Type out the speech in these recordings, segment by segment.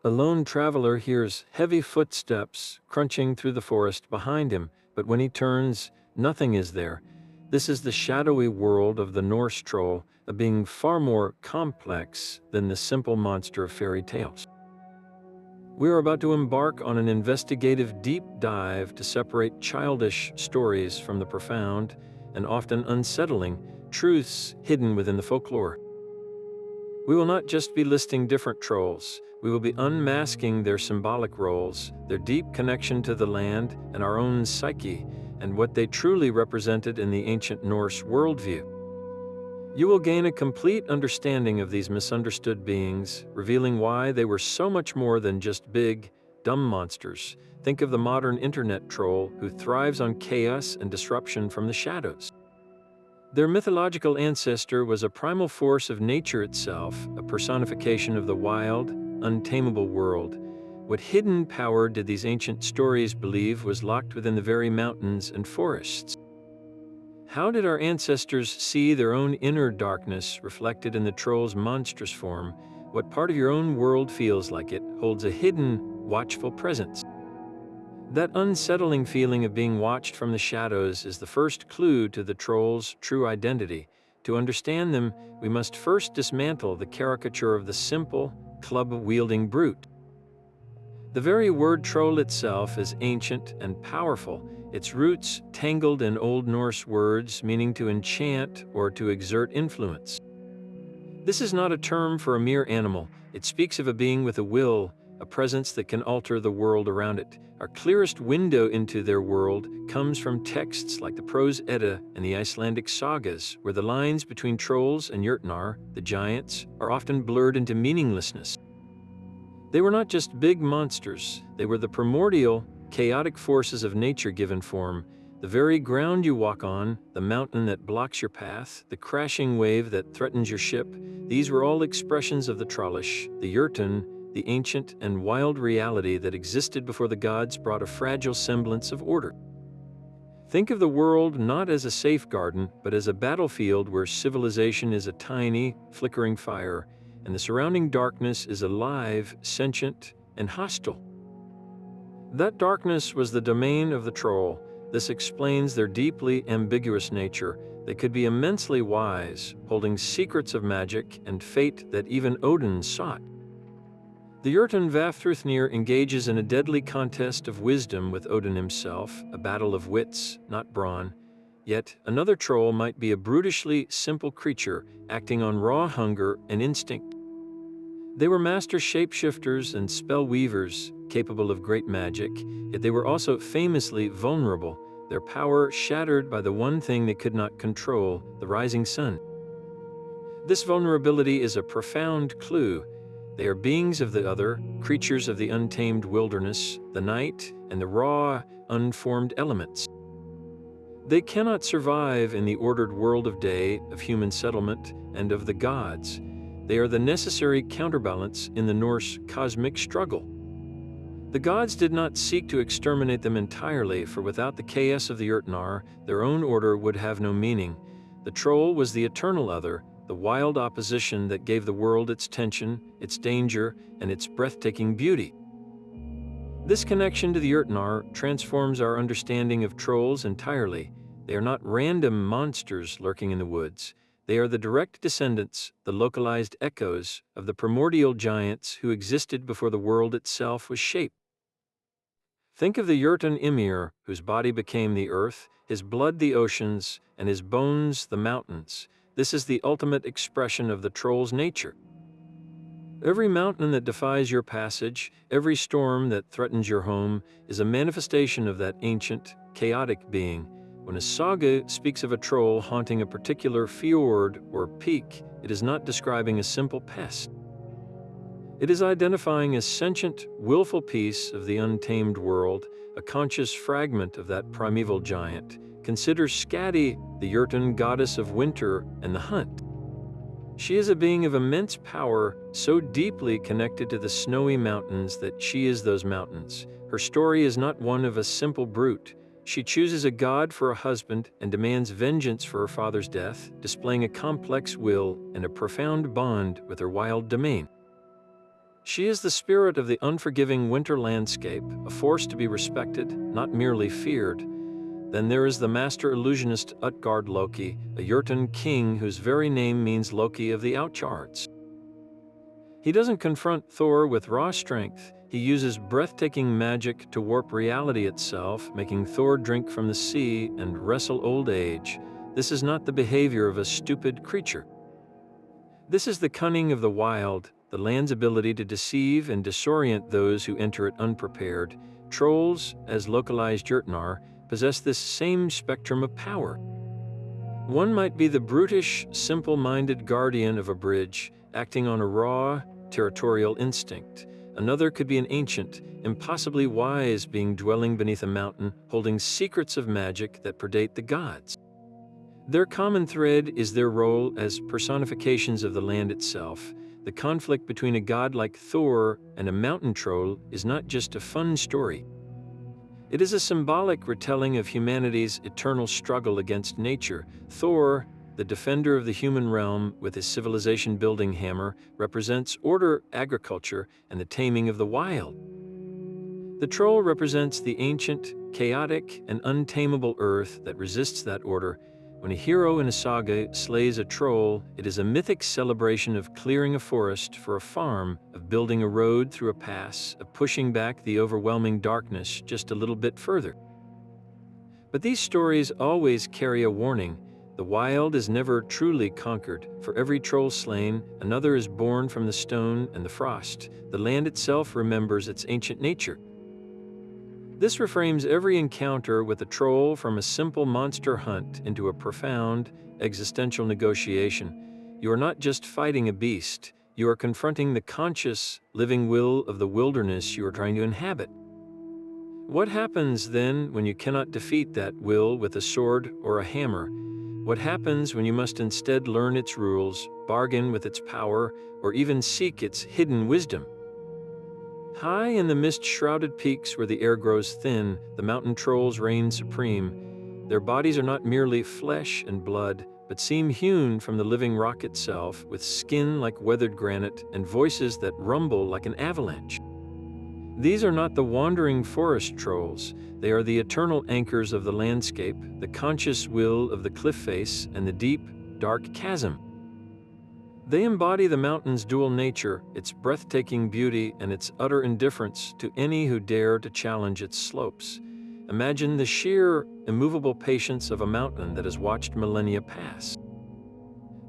A lone traveler hears heavy footsteps crunching through the forest behind him, but when he turns, nothing is there. This is the shadowy world of the Norse troll, a being far more complex than the simple monster of fairy tales. We are about to embark on an investigative deep dive to separate childish stories from the profound and often unsettling truths hidden within the folklore. We will not just be listing different trolls, we will be unmasking their symbolic roles, their deep connection to the land and our own psyche, and what they truly represented in the ancient Norse worldview. You will gain a complete understanding of these misunderstood beings, revealing why they were so much more than just big, dumb monsters. Think of the modern internet troll who thrives on chaos and disruption from the shadows. Their mythological ancestor was a primal force of nature itself, a personification of the wild, untamable world. What hidden power did these ancient stories believe was locked within the very mountains and forests? How did our ancestors see their own inner darkness reflected in the troll's monstrous form? What part of your own world feels like it holds a hidden, watchful presence? That unsettling feeling of being watched from the shadows is the first clue to the troll's true identity. To understand them, we must first dismantle the caricature of the simple, club-wielding brute. The very word troll itself is ancient and powerful, its roots tangled in Old Norse words meaning to enchant or to exert influence. This is not a term for a mere animal. It speaks of a being with a will, a presence that can alter the world around it. Our clearest window into their world comes from texts like the Prose Edda and the Icelandic sagas, where the lines between trolls and jötnar, the giants, are often blurred into meaninglessness. They were not just big monsters, they were the primordial, chaotic forces of nature given form, the very ground you walk on, the mountain that blocks your path, the crashing wave that threatens your ship. These were all expressions of the trollish, the jötun, the ancient and wild reality that existed before the gods brought a fragile semblance of order. Think of the world not as a safe garden, but as a battlefield where civilization is a tiny, flickering fire, and the surrounding darkness is alive, sentient, and hostile. That darkness was the domain of the troll. This explains their deeply ambiguous nature. They could be immensely wise, holding secrets of magic and fate that even Odin sought. The jötun Vafthrûdnir engages in a deadly contest of wisdom with Odin himself, a battle of wits, not brawn. Yet another troll might be a brutishly simple creature, acting on raw hunger and instinct. They were master shapeshifters and spell weavers, capable of great magic, yet they were also famously vulnerable, their power shattered by the one thing they could not control, the rising sun. This vulnerability is a profound clue. They are beings of the other, creatures of the untamed wilderness, the night, and the raw, unformed elements. They cannot survive in the ordered world of day, of human settlement, and of the gods. They are the necessary counterbalance in the Norse cosmic struggle. The gods did not seek to exterminate them entirely, for without the chaos of the jötnar, their own order would have no meaning. The troll was the eternal other, the wild opposition that gave the world its tension, its danger, and its breathtaking beauty. This connection to the jötnar transforms our understanding of trolls entirely. They are not random monsters lurking in the woods. They are the direct descendants, the localized echoes, of the primordial giants who existed before the world itself was shaped. Think of the jötun Ymir, whose body became the earth, his blood the oceans, and his bones the mountains. This is the ultimate expression of the troll's nature. Every mountain that defies your passage, every storm that threatens your home, is a manifestation of that ancient, chaotic being. When a saga speaks of a troll haunting a particular fjord or peak, it is not describing a simple pest. It is identifying a sentient, willful piece of the untamed world, a conscious fragment of that primeval giant. Consider Skadi, the jötun goddess of winter and the hunt. She is a being of immense power, so deeply connected to the snowy mountains that she is those mountains. Her story is not one of a simple brute. She chooses a god for a husband and demands vengeance for her father's death, displaying a complex will and a profound bond with her wild domain. She is the spirit of the unforgiving winter landscape, a force to be respected, not merely feared. Then there is the master illusionist Utgard Loki, a Jötnar king whose very name means Loki of the Outcharts. He doesn't confront Thor with raw strength. He uses breathtaking magic to warp reality itself, making Thor drink from the sea and wrestle old age. This is not the behavior of a stupid creature. This is the cunning of the wild, the land's ability to deceive and disorient those who enter it unprepared. Trolls, as localized jötnar, possess this same spectrum of power. One might be the brutish, simple-minded guardian of a bridge, acting on a raw, territorial instinct. Another could be an ancient, impossibly wise being dwelling beneath a mountain, holding secrets of magic that predate the gods. Their common thread is their role as personifications of the land itself. The conflict between a god like Thor and a mountain troll is not just a fun story. It is a symbolic retelling of humanity's eternal struggle against nature. Thor, the defender of the human realm with his civilization-building hammer, represents order, agriculture, and the taming of the wild. The troll represents the ancient, chaotic, and untamable earth that resists that order. When a hero in a saga slays a troll, it is a mythic celebration of clearing a forest for a farm, of building a road through a pass, of pushing back the overwhelming darkness just a little bit further. But these stories always carry a warning. The wild is never truly conquered. For every troll slain, another is born from the stone and the frost. The land itself remembers its ancient nature. This reframes every encounter with a troll from a simple monster hunt into a profound, existential negotiation. You are not just fighting a beast, you are confronting the conscious, living will of the wilderness you are trying to inhabit. What happens then when you cannot defeat that will with a sword or a hammer? What happens when you must instead learn its rules, bargain with its power, or even seek its hidden wisdom? High in the mist-shrouded peaks where the air grows thin, the mountain trolls reign supreme. Their bodies are not merely flesh and blood, but seem hewn from the living rock itself, with skin like weathered granite and voices that rumble like an avalanche. These are not the wandering forest trolls. They are the eternal anchors of the landscape, the conscious will of the cliff face and the deep, dark chasm. They embody the mountain's dual nature, its breathtaking beauty and its utter indifference to any who dare to challenge its slopes. Imagine the sheer, immovable patience of a mountain that has watched millennia pass.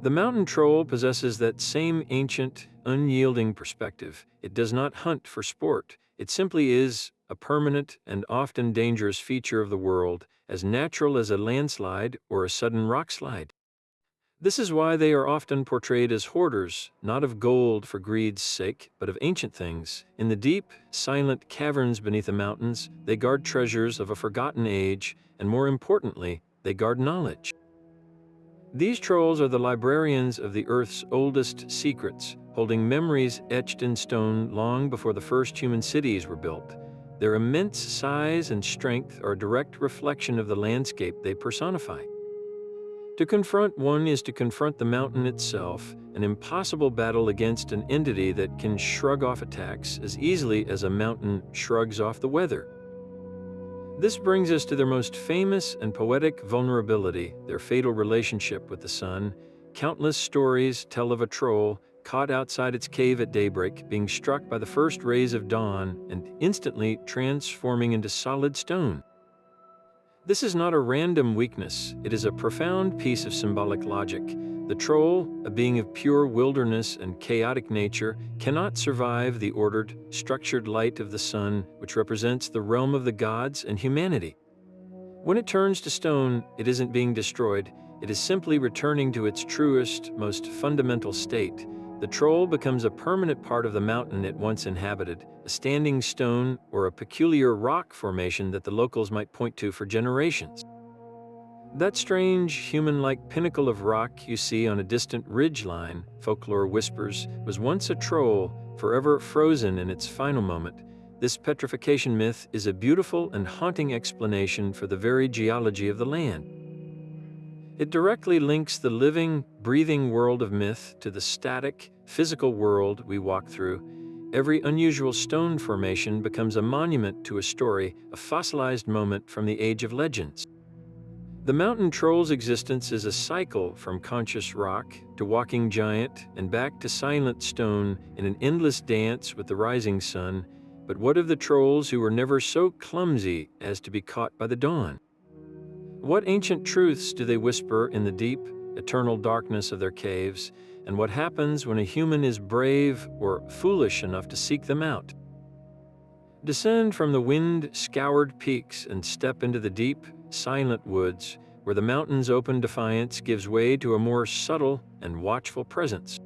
The mountain troll possesses that same ancient, unyielding perspective. It does not hunt for sport. It simply is a permanent and often dangerous feature of the world, as natural as a landslide or a sudden rockslide. This is why they are often portrayed as hoarders, not of gold for greed's sake, but of ancient things. In the deep, silent caverns beneath the mountains, they guard treasures of a forgotten age, and more importantly, they guard knowledge. These trolls are the librarians of the Earth's oldest secrets, holding memories etched in stone long before the first human cities were built. Their immense size and strength are a direct reflection of the landscape they personify. To confront one is to confront the mountain itself, an impossible battle against an entity that can shrug off attacks as easily as a mountain shrugs off the weather. This brings us to their most famous and poetic vulnerability, their fatal relationship with the sun. Countless stories tell of a troll caught outside its cave at daybreak, being struck by the first rays of dawn and instantly transforming into solid stone. This is not a random weakness, it is a profound piece of symbolic logic. The troll, a being of pure wilderness and chaotic nature, cannot survive the ordered, structured light of the sun, which represents the realm of the gods and humanity. When it turns to stone, it isn't being destroyed, it is simply returning to its truest, most fundamental state. The troll becomes a permanent part of the mountain it once inhabited, a standing stone or a peculiar rock formation that the locals might point to for generations. That strange, human-like pinnacle of rock you see on a distant ridge line, folklore whispers, was once a troll, forever frozen in its final moment. This petrification myth is a beautiful and haunting explanation for the very geology of the land. It directly links the living, breathing world of myth to the static, physical world we walk through. Every unusual stone formation becomes a monument to a story, a fossilized moment from the age of legends. The mountain troll's existence is a cycle from conscious rock to walking giant and back to silent stone in an endless dance with the rising sun. But what of the trolls who were never so clumsy as to be caught by the dawn? What ancient truths do they whisper in the deep, eternal darkness of their caves? And what happens when a human is brave or foolish enough to seek them out? Descend from the wind-scoured peaks and step into the deep, silent woods, where the mountain's open defiance gives way to a more subtle and watchful presence.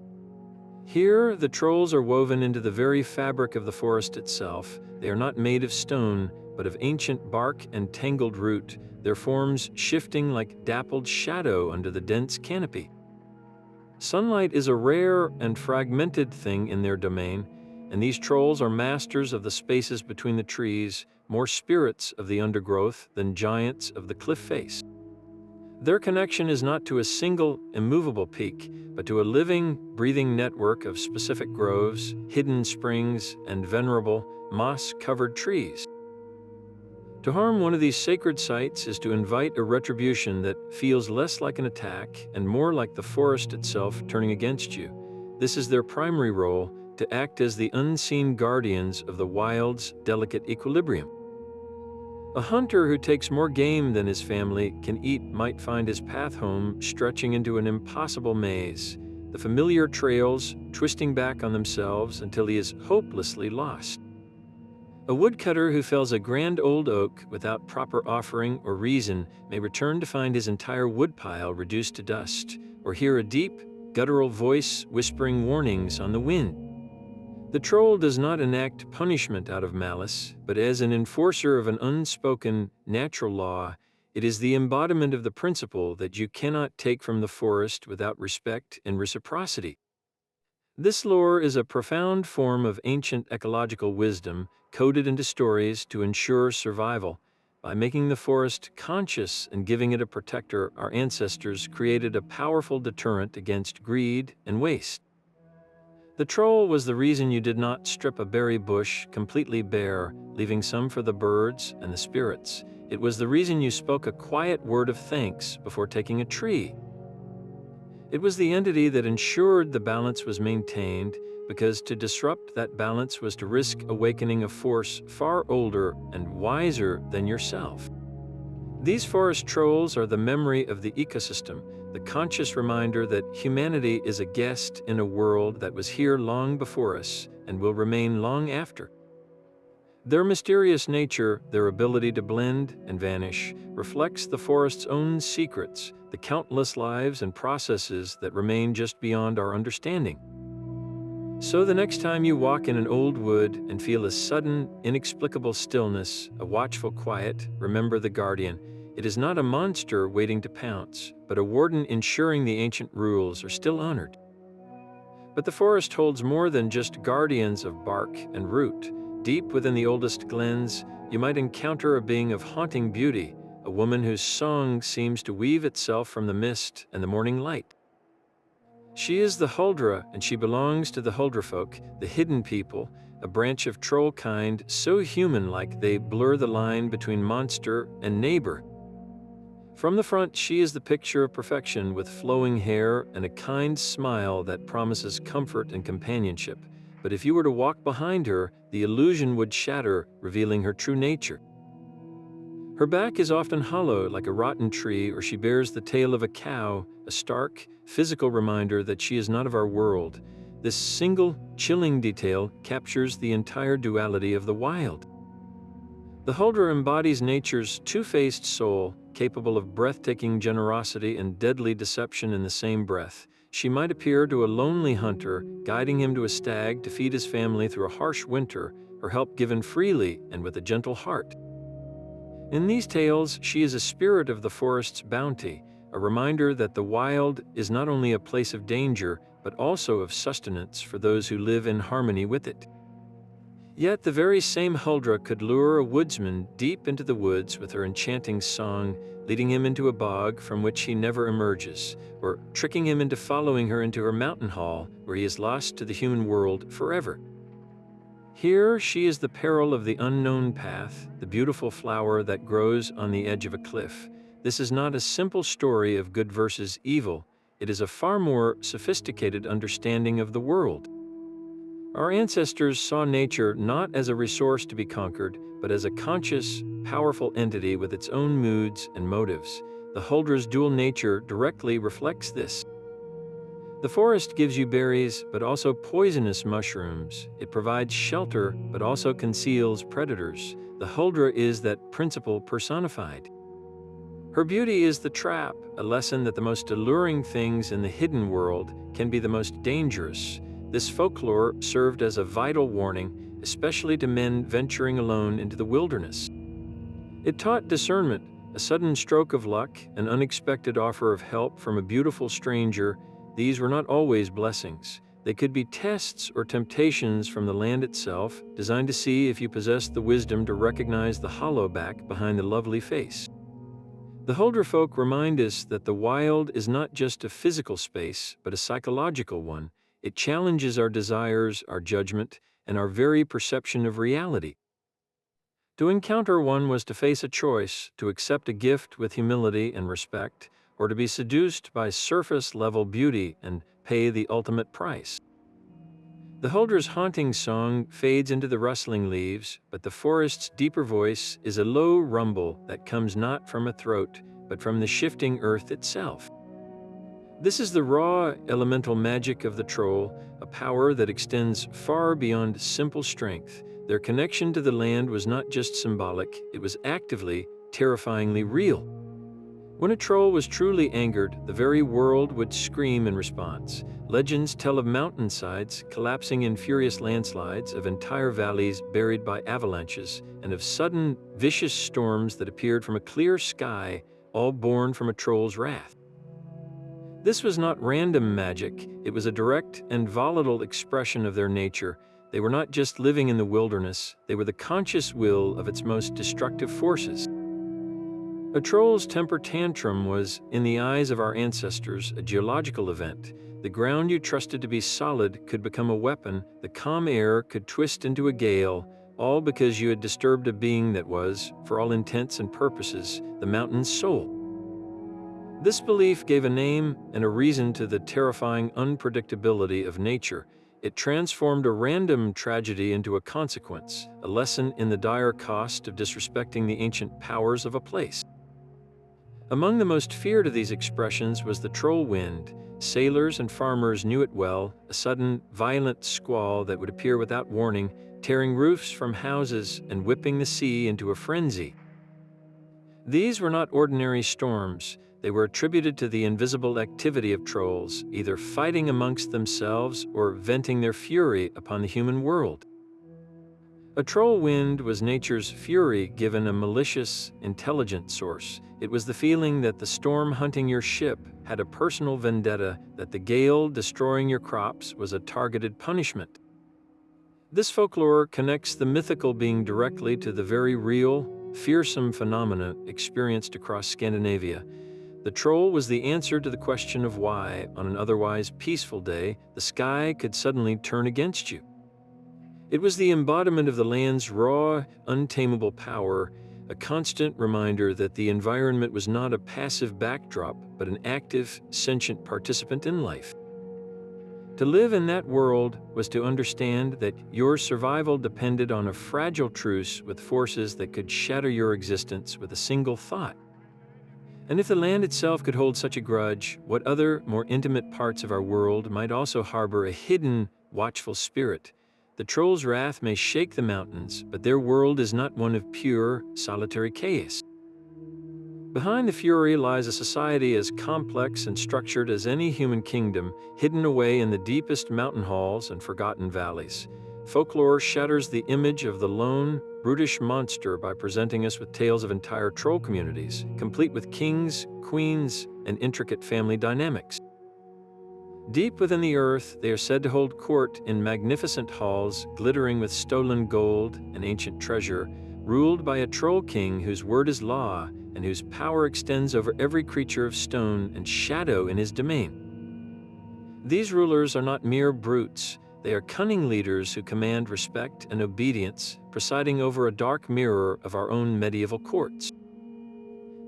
Here, the trolls are woven into the very fabric of the forest itself. They are not made of stone, but of ancient bark and tangled root, their forms shifting like dappled shadow under the dense canopy. Sunlight is a rare and fragmented thing in their domain, and these trolls are masters of the spaces between the trees, more spirits of the undergrowth than giants of the cliff face. Their connection is not to a single, immovable peak, but to a living, breathing network of specific groves, hidden springs, and venerable, moss-covered trees. To harm one of these sacred sites is to invite a retribution that feels less like an attack and more like the forest itself turning against you. This is their primary role, to act as the unseen guardians of the wild's delicate equilibrium. A hunter who takes more game than his family can eat might find his path home stretching into an impossible maze, the familiar trails twisting back on themselves until he is hopelessly lost. A woodcutter who fells a grand old oak without proper offering or reason may return to find his entire woodpile reduced to dust, or hear a deep, guttural voice whispering warnings on the wind. The troll does not enact punishment out of malice, but as an enforcer of an unspoken, natural law, it is the embodiment of the principle that you cannot take from the forest without respect and reciprocity. This lore is a profound form of ancient ecological wisdom coded into stories to ensure survival. By making the forest conscious and giving it a protector, our ancestors created a powerful deterrent against greed and waste. The troll was the reason you did not strip a berry bush completely bare, leaving some for the birds and the spirits. It was the reason you spoke a quiet word of thanks before taking a tree. It was the entity that ensured the balance was maintained, because to disrupt that balance was to risk awakening a force far older and wiser than yourself. These forest trolls are the memory of the ecosystem, the conscious reminder that humanity is a guest in a world that was here long before us and will remain long after. Their mysterious nature, their ability to blend and vanish, reflects the forest's own secrets, the countless lives and processes that remain just beyond our understanding. So the next time you walk in an old wood and feel a sudden, inexplicable stillness, a watchful quiet, remember the guardian. It is not a monster waiting to pounce, but a warden ensuring the ancient rules are still honored. But the forest holds more than just guardians of bark and root. Deep within the oldest glens, you might encounter a being of haunting beauty, a woman whose song seems to weave itself from the mist and the morning light. She is the Huldra, and she belongs to the Huldrefolk, the hidden people, a branch of troll kind so human-like they blur the line between monster and neighbor. From the front, she is the picture of perfection, with flowing hair and a kind smile that promises comfort and companionship. But if you were to walk behind her, the illusion would shatter, revealing her true nature. Her back is often hollow like a rotten tree, or she bears the tail of a cow, a stark, physical reminder that she is not of our world. This single, chilling detail captures the entire duality of the wild. The Huldra embodies nature's two-faced soul, capable of breathtaking generosity and deadly deception in the same breath. She might appear to a lonely hunter, guiding him to a stag to feed his family through a harsh winter, her help given freely and with a gentle heart. In these tales, she is a spirit of the forest's bounty, a reminder that the wild is not only a place of danger, but also of sustenance for those who live in harmony with it. Yet the very same Huldra could lure a woodsman deep into the woods with her enchanting song, leading him into a bog from which he never emerges, or tricking him into following her into her mountain hall, where he is lost to the human world forever. Here she is the peril of the unknown path, the beautiful flower that grows on the edge of a cliff. This is not a simple story of good versus evil, it is a far more sophisticated understanding of the world. Our ancestors saw nature not as a resource to be conquered, but as a conscious, powerful entity with its own moods and motives. The Huldra's dual nature directly reflects this. The forest gives you berries, but also poisonous mushrooms. It provides shelter, but also conceals predators. The Huldra is that principle personified. Her beauty is the trap, a lesson that the most alluring things in the hidden world can be the most dangerous. This folklore served as a vital warning, especially to men venturing alone into the wilderness. It taught discernment, a sudden stroke of luck, an unexpected offer of help from a beautiful stranger. These were not always blessings. They could be tests or temptations from the land itself, designed to see if you possessed the wisdom to recognize the hollow back behind the lovely face. The Huldrefolk remind us that the wild is not just a physical space, but a psychological one. It challenges our desires, our judgment, and our very perception of reality. To encounter one was to face a choice, to accept a gift with humility and respect, or to be seduced by surface-level beauty and pay the ultimate price. The Huldra's haunting song fades into the rustling leaves, but the forest's deeper voice is a low rumble that comes not from a throat, but from the shifting earth itself. This is the raw, elemental magic of the troll, a power that extends far beyond simple strength. Their connection to the land was not just symbolic, it was actively, terrifyingly real. When a troll was truly angered, the very world would scream in response. Legends tell of mountainsides collapsing in furious landslides, of entire valleys buried by avalanches, and of sudden, vicious storms that appeared from a clear sky, all born from a troll's wrath. This was not random magic, it was a direct and volatile expression of their nature. They were not just living in the wilderness, they were the conscious will of its most destructive forces. A troll's temper tantrum was, in the eyes of our ancestors, a geological event. The ground you trusted to be solid could become a weapon, the calm air could twist into a gale, all because you had disturbed a being that was, for all intents and purposes, the mountain's soul. This belief gave a name and a reason to the terrifying unpredictability of nature. It transformed a random tragedy into a consequence, a lesson in the dire cost of disrespecting the ancient powers of a place. Among the most feared of these expressions was the troll wind. Sailors and farmers knew it well, a sudden, violent squall that would appear without warning, tearing roofs from houses and whipping the sea into a frenzy. These were not ordinary storms. They were attributed to the invisible activity of trolls, either fighting amongst themselves or venting their fury upon the human world. A troll wind was nature's fury given a malicious, intelligent source. It was the feeling that the storm hunting your ship had a personal vendetta, that the gale destroying your crops was a targeted punishment. This folklore connects the mythical being directly to the very real, fearsome phenomena experienced across Scandinavia. The troll was the answer to the question of why, on an otherwise peaceful day, the sky could suddenly turn against you. It was the embodiment of the land's raw, untamable power, a constant reminder that the environment was not a passive backdrop, but an active, sentient participant in life. To live in that world was to understand that your survival depended on a fragile truce with forces that could shatter your existence with a single thought. And if the land itself could hold such a grudge, what other, more intimate parts of our world might also harbor a hidden, watchful spirit? The troll's wrath may shake the mountains, but their world is not one of pure, solitary chaos. Behind the fury lies a society as complex and structured as any human kingdom, hidden away in the deepest mountain halls and forgotten valleys. Folklore shatters the image of the lone, brutish monster by presenting us with tales of entire troll communities, complete with kings, queens, and intricate family dynamics. Deep within the earth, they are said to hold court in magnificent halls, glittering with stolen gold and ancient treasure, ruled by a troll king whose word is law and whose power extends over every creature of stone and shadow in his domain. These rulers are not mere brutes. They are cunning leaders who command respect and obedience, presiding over a dark mirror of our own medieval courts.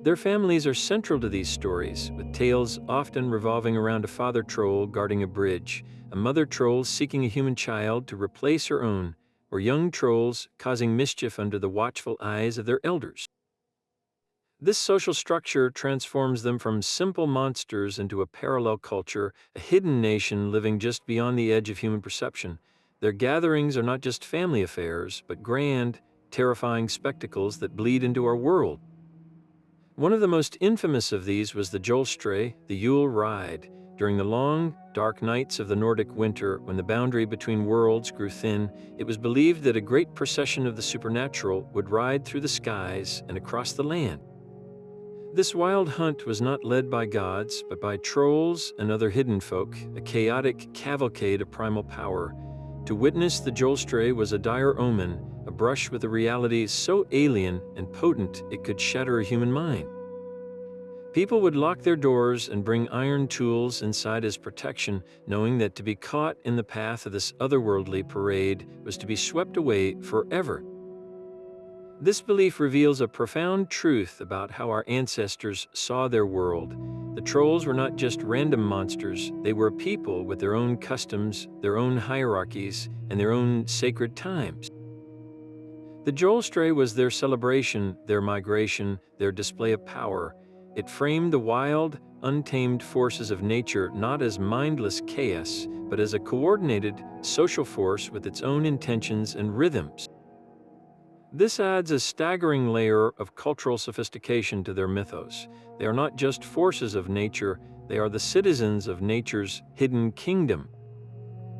Their families are central to these stories, with tales often revolving around a father troll guarding a bridge, a mother troll seeking a human child to replace her own, or young trolls causing mischief under the watchful eyes of their elders. This social structure transforms them from simple monsters into a parallel culture, a hidden nation living just beyond the edge of human perception. Their gatherings are not just family affairs, but grand, terrifying spectacles that bleed into our world. One of the most infamous of these was the Jolstray, the Yule Ride. During the long, dark nights of the Nordic winter, when the boundary between worlds grew thin, it was believed that a great procession of the supernatural would ride through the skies and across the land. This wild hunt was not led by gods, but by trolls and other hidden folk, a chaotic cavalcade of primal power. To witness the Jolstray was a dire omen, a brush with a reality so alien and potent it could shatter a human mind. People would lock their doors and bring iron tools inside as protection, knowing that to be caught in the path of this otherworldly parade was to be swept away forever. This belief reveals a profound truth about how our ancestors saw their world. The trolls were not just random monsters, they were people with their own customs, their own hierarchies, and their own sacred times. The Jolstray was their celebration, their migration, their display of power. It framed the wild, untamed forces of nature not as mindless chaos, but as a coordinated, social force with its own intentions and rhythms. This adds a staggering layer of cultural sophistication to their mythos. They are not just forces of nature, they are the citizens of nature's hidden kingdom.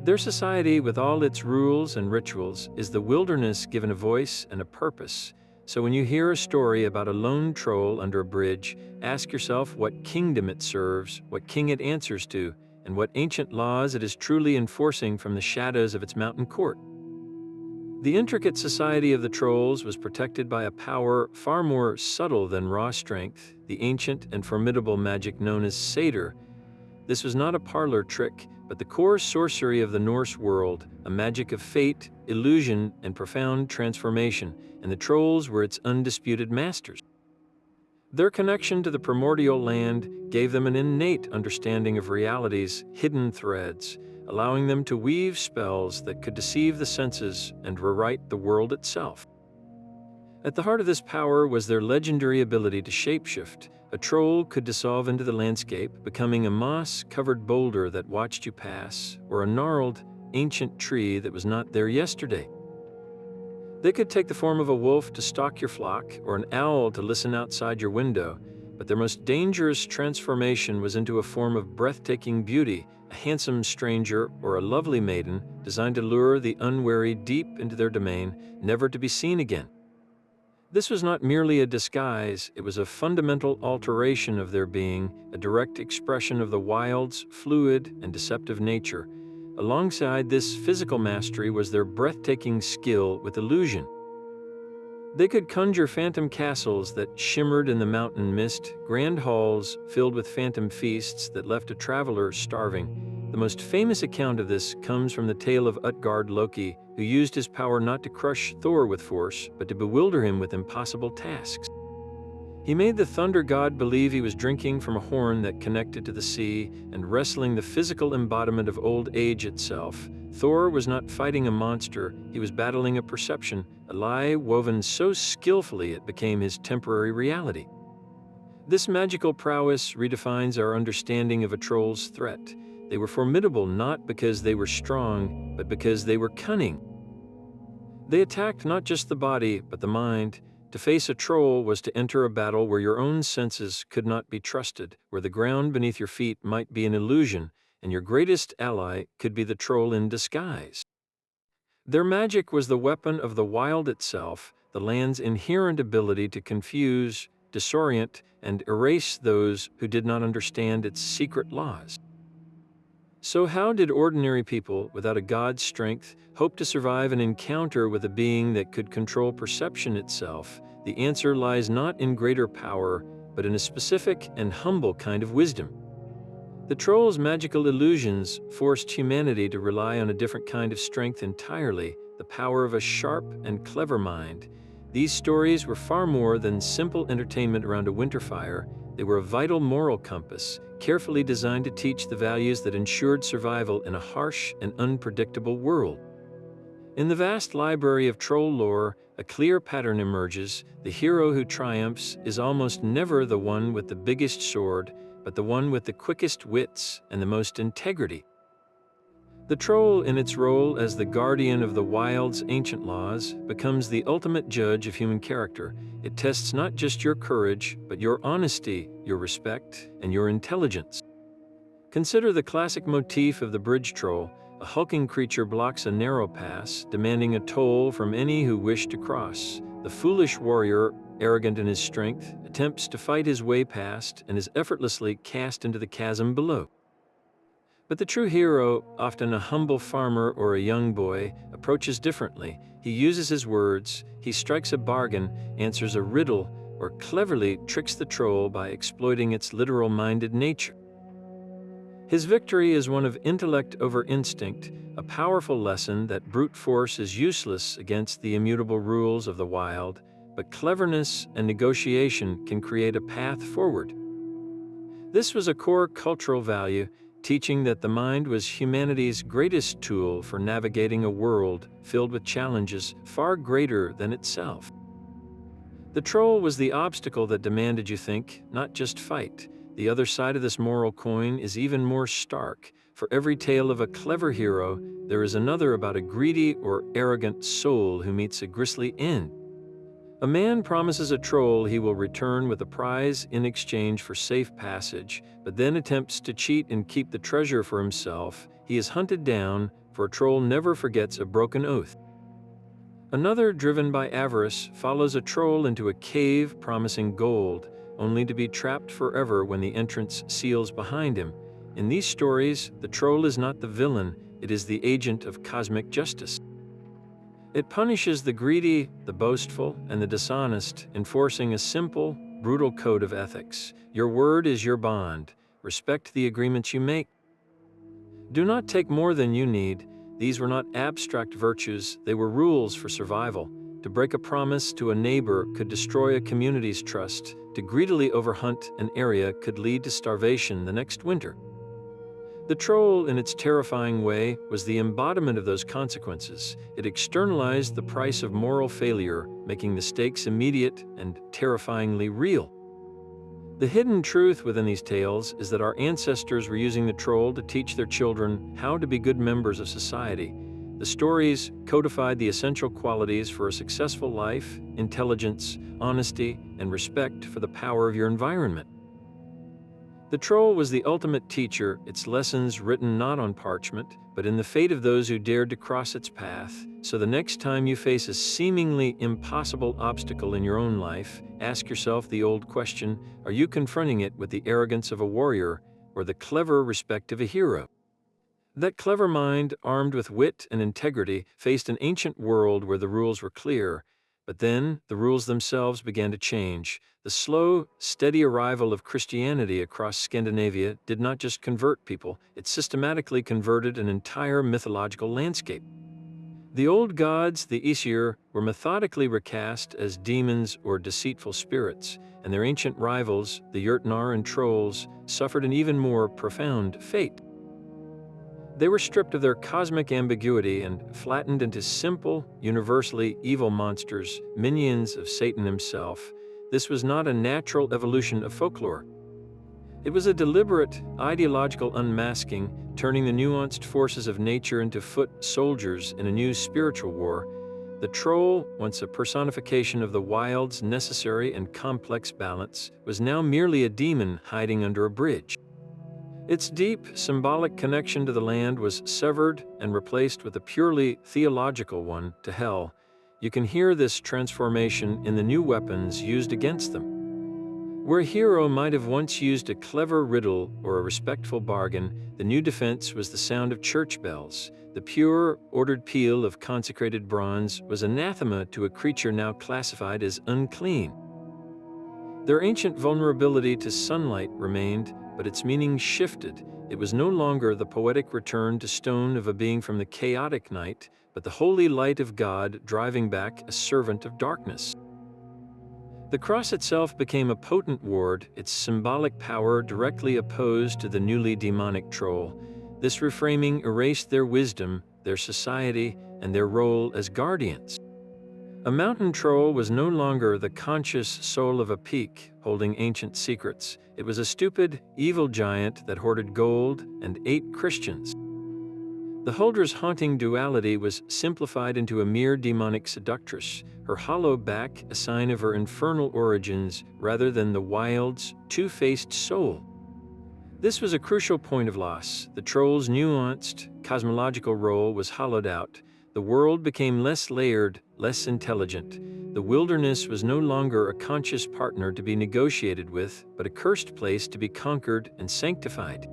Their society, with all its rules and rituals, is the wilderness given a voice and a purpose. So when you hear a story about a lone troll under a bridge, ask yourself what kingdom it serves, what king it answers to, and what ancient laws it is truly enforcing from the shadows of its mountain court. The intricate society of the trolls was protected by a power far more subtle than raw strength, the ancient and formidable magic known as satyr. This was not a parlor trick, but the core sorcery of the Norse world, a magic of fate, illusion, and profound transformation, and the trolls were its undisputed masters. Their connection to the primordial land gave them an innate understanding of reality's hidden threads, allowing them to weave spells that could deceive the senses and rewrite the world itself. At the heart of this power was their legendary ability to shapeshift. A troll could dissolve into the landscape, becoming a moss-covered boulder that watched you pass, or a gnarled, ancient tree that was not there yesterday. They could take the form of a wolf to stalk your flock, or an owl to listen outside your window, but their most dangerous transformation was into a form of breathtaking beauty, a handsome stranger or a lovely maiden designed to lure the unwary deep into their domain, never to be seen again. This was not merely a disguise, it was a fundamental alteration of their being, a direct expression of the wild's fluid and deceptive nature. Alongside this physical mastery was their breathtaking skill with illusion. They could conjure phantom castles that shimmered in the mountain mist, grand halls filled with phantom feasts that left a traveler starving. The most famous account of this comes from the tale of Utgard Loki, who used his power not to crush Thor with force, but to bewilder him with impossible tasks. He made the thunder god believe he was drinking from a horn that connected to the sea and wrestling the physical embodiment of old age itself. Thor was not fighting a monster, he was battling a perception, a lie woven so skillfully it became his temporary reality. This magical prowess redefines our understanding of a troll's threat. They were formidable not because they were strong, but because they were cunning. They attacked not just the body, but the mind. To face a troll was to enter a battle where your own senses could not be trusted, where the ground beneath your feet might be an illusion, and your greatest ally could be the troll in disguise. Their magic was the weapon of the wild itself, the land's inherent ability to confuse, disorient, and erase those who did not understand its secret laws. So how did ordinary people, without a god's strength, hope to survive an encounter with a being that could control perception itself? The answer lies not in greater power, but in a specific and humble kind of wisdom. The troll's magical illusions forced humanity to rely on a different kind of strength entirely, the power of a sharp and clever mind. These stories were far more than simple entertainment around a winter fire. They were a vital moral compass, carefully designed to teach the values that ensured survival in a harsh and unpredictable world. In the vast library of troll lore, a clear pattern emerges. The hero who triumphs is almost never the one with the biggest sword, but the one with the quickest wits and the most integrity. The troll, in its role as the guardian of the wild's ancient laws, becomes the ultimate judge of human character. It tests not just your courage, but your honesty, your respect, and your intelligence. Consider the classic motif of the bridge troll. A hulking creature blocks a narrow pass, demanding a toll from any who wish to cross. The foolish warrior, arrogant in his strength, attempts to fight his way past and is effortlessly cast into the chasm below. But the true hero, often a humble farmer or a young boy, approaches differently. He uses his words, he strikes a bargain, answers a riddle, or cleverly tricks the troll by exploiting its literal-minded nature. His victory is one of intellect over instinct, a powerful lesson that brute force is useless against the immutable rules of the wild, but cleverness and negotiation can create a path forward. This was a core cultural value, teaching that the mind was humanity's greatest tool for navigating a world filled with challenges far greater than itself. The troll was the obstacle that demanded you think, not just fight. The other side of this moral coin is even more stark. For every tale of a clever hero, there is another about a greedy or arrogant soul who meets a grisly end. A man promises a troll he will return with a prize in exchange for safe passage, but then attempts to cheat and keep the treasure for himself. He is hunted down, for a troll never forgets a broken oath. Another, driven by avarice, follows a troll into a cave promising gold, only to be trapped forever when the entrance seals behind him. In these stories, the troll is not the villain, it is the agent of cosmic justice. It punishes the greedy, the boastful, and the dishonest, enforcing a simple, brutal code of ethics. Your word is your bond. Respect the agreements you make. Do not take more than you need. These were not abstract virtues, they were rules for survival. To break a promise to a neighbor could destroy a community's trust. To greedily overhunt an area could lead to starvation the next winter. The troll, in its terrifying way, was the embodiment of those consequences. It externalized the price of moral failure, making the stakes immediate and terrifyingly real. The hidden truth within these tales is that our ancestors were using the troll to teach their children how to be good members of society. The stories codified the essential qualities for a successful life: intelligence, honesty, and respect for the power of your environment. The troll was the ultimate teacher, its lessons written not on parchment, but in the fate of those who dared to cross its path. So the next time you face a seemingly impossible obstacle in your own life, ask yourself the old question: are you confronting it with the arrogance of a warrior or the clever respect of a hero? That clever mind, armed with wit and integrity, faced an ancient world where the rules were clear. But then, the rules themselves began to change. The slow, steady arrival of Christianity across Scandinavia did not just convert people, it systematically converted an entire mythological landscape. The old gods, the Aesir, were methodically recast as demons or deceitful spirits, and their ancient rivals, the jötnar and trolls, suffered an even more profound fate. They were stripped of their cosmic ambiguity and flattened into simple, universally evil monsters, minions of Satan himself. This was not a natural evolution of folklore. It was a deliberate, ideological unmasking, turning the nuanced forces of nature into foot soldiers in a new spiritual war. The troll, once a personification of the wild's necessary and complex balance, was now merely a demon hiding under a bridge. Its deep, symbolic connection to the land was severed and replaced with a purely theological one, to hell. You can hear this transformation in the new weapons used against them. Where a hero might have once used a clever riddle or a respectful bargain, the new defense was the sound of church bells. The pure, ordered peal of consecrated bronze was anathema to a creature now classified as unclean. Their ancient vulnerability to sunlight remained, but its meaning shifted. It was no longer the poetic return to stone of a being from the chaotic night, but the holy light of God driving back a servant of darkness. The cross itself became a potent ward, its symbolic power directly opposed to the newly demonic troll. This reframing erased their wisdom, their society, and their role as guardians. A mountain troll was no longer the conscious soul of a peak, holding ancient secrets. It was a stupid, evil giant that hoarded gold and ate Christians. The Huldre's haunting duality was simplified into a mere demonic seductress, her hollow back a sign of her infernal origins rather than the wild's two-faced soul. This was a crucial point of loss. The troll's nuanced, cosmological role was hollowed out. The world became less layered, less intelligent. The wilderness was no longer a conscious partner to be negotiated with, but a cursed place to be conquered and sanctified.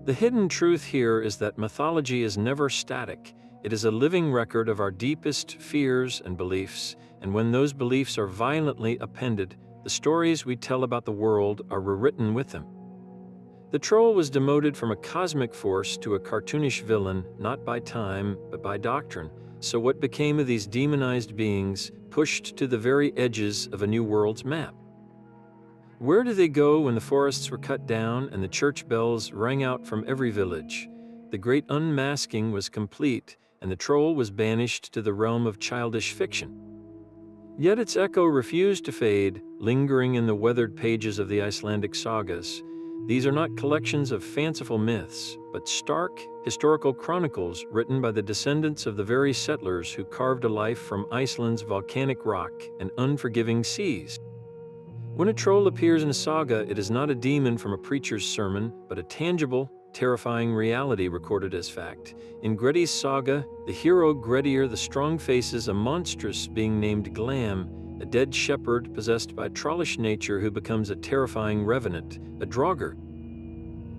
The hidden truth here is that mythology is never static. It is a living record of our deepest fears and beliefs, and when those beliefs are violently appended, the stories we tell about the world are rewritten with them. The troll was demoted from a cosmic force to a cartoonish villain, not by time, but by doctrine. So what became of these demonized beings, pushed to the very edges of a new world's map? Where did they go when the forests were cut down and the church bells rang out from every village? The great unmasking was complete, and the troll was banished to the realm of childish fiction. Yet its echo refused to fade, lingering in the weathered pages of the Icelandic sagas. These are not collections of fanciful myths, but stark, historical chronicles written by the descendants of the very settlers who carved a life from Iceland's volcanic rock and unforgiving seas. When a troll appears in a saga, it is not a demon from a preacher's sermon, but a tangible, terrifying reality recorded as fact. In Grettir's saga, the hero Grettir the Strong faces a monstrous being named Glam, a dead shepherd possessed by trollish nature who becomes a terrifying revenant, a draugr.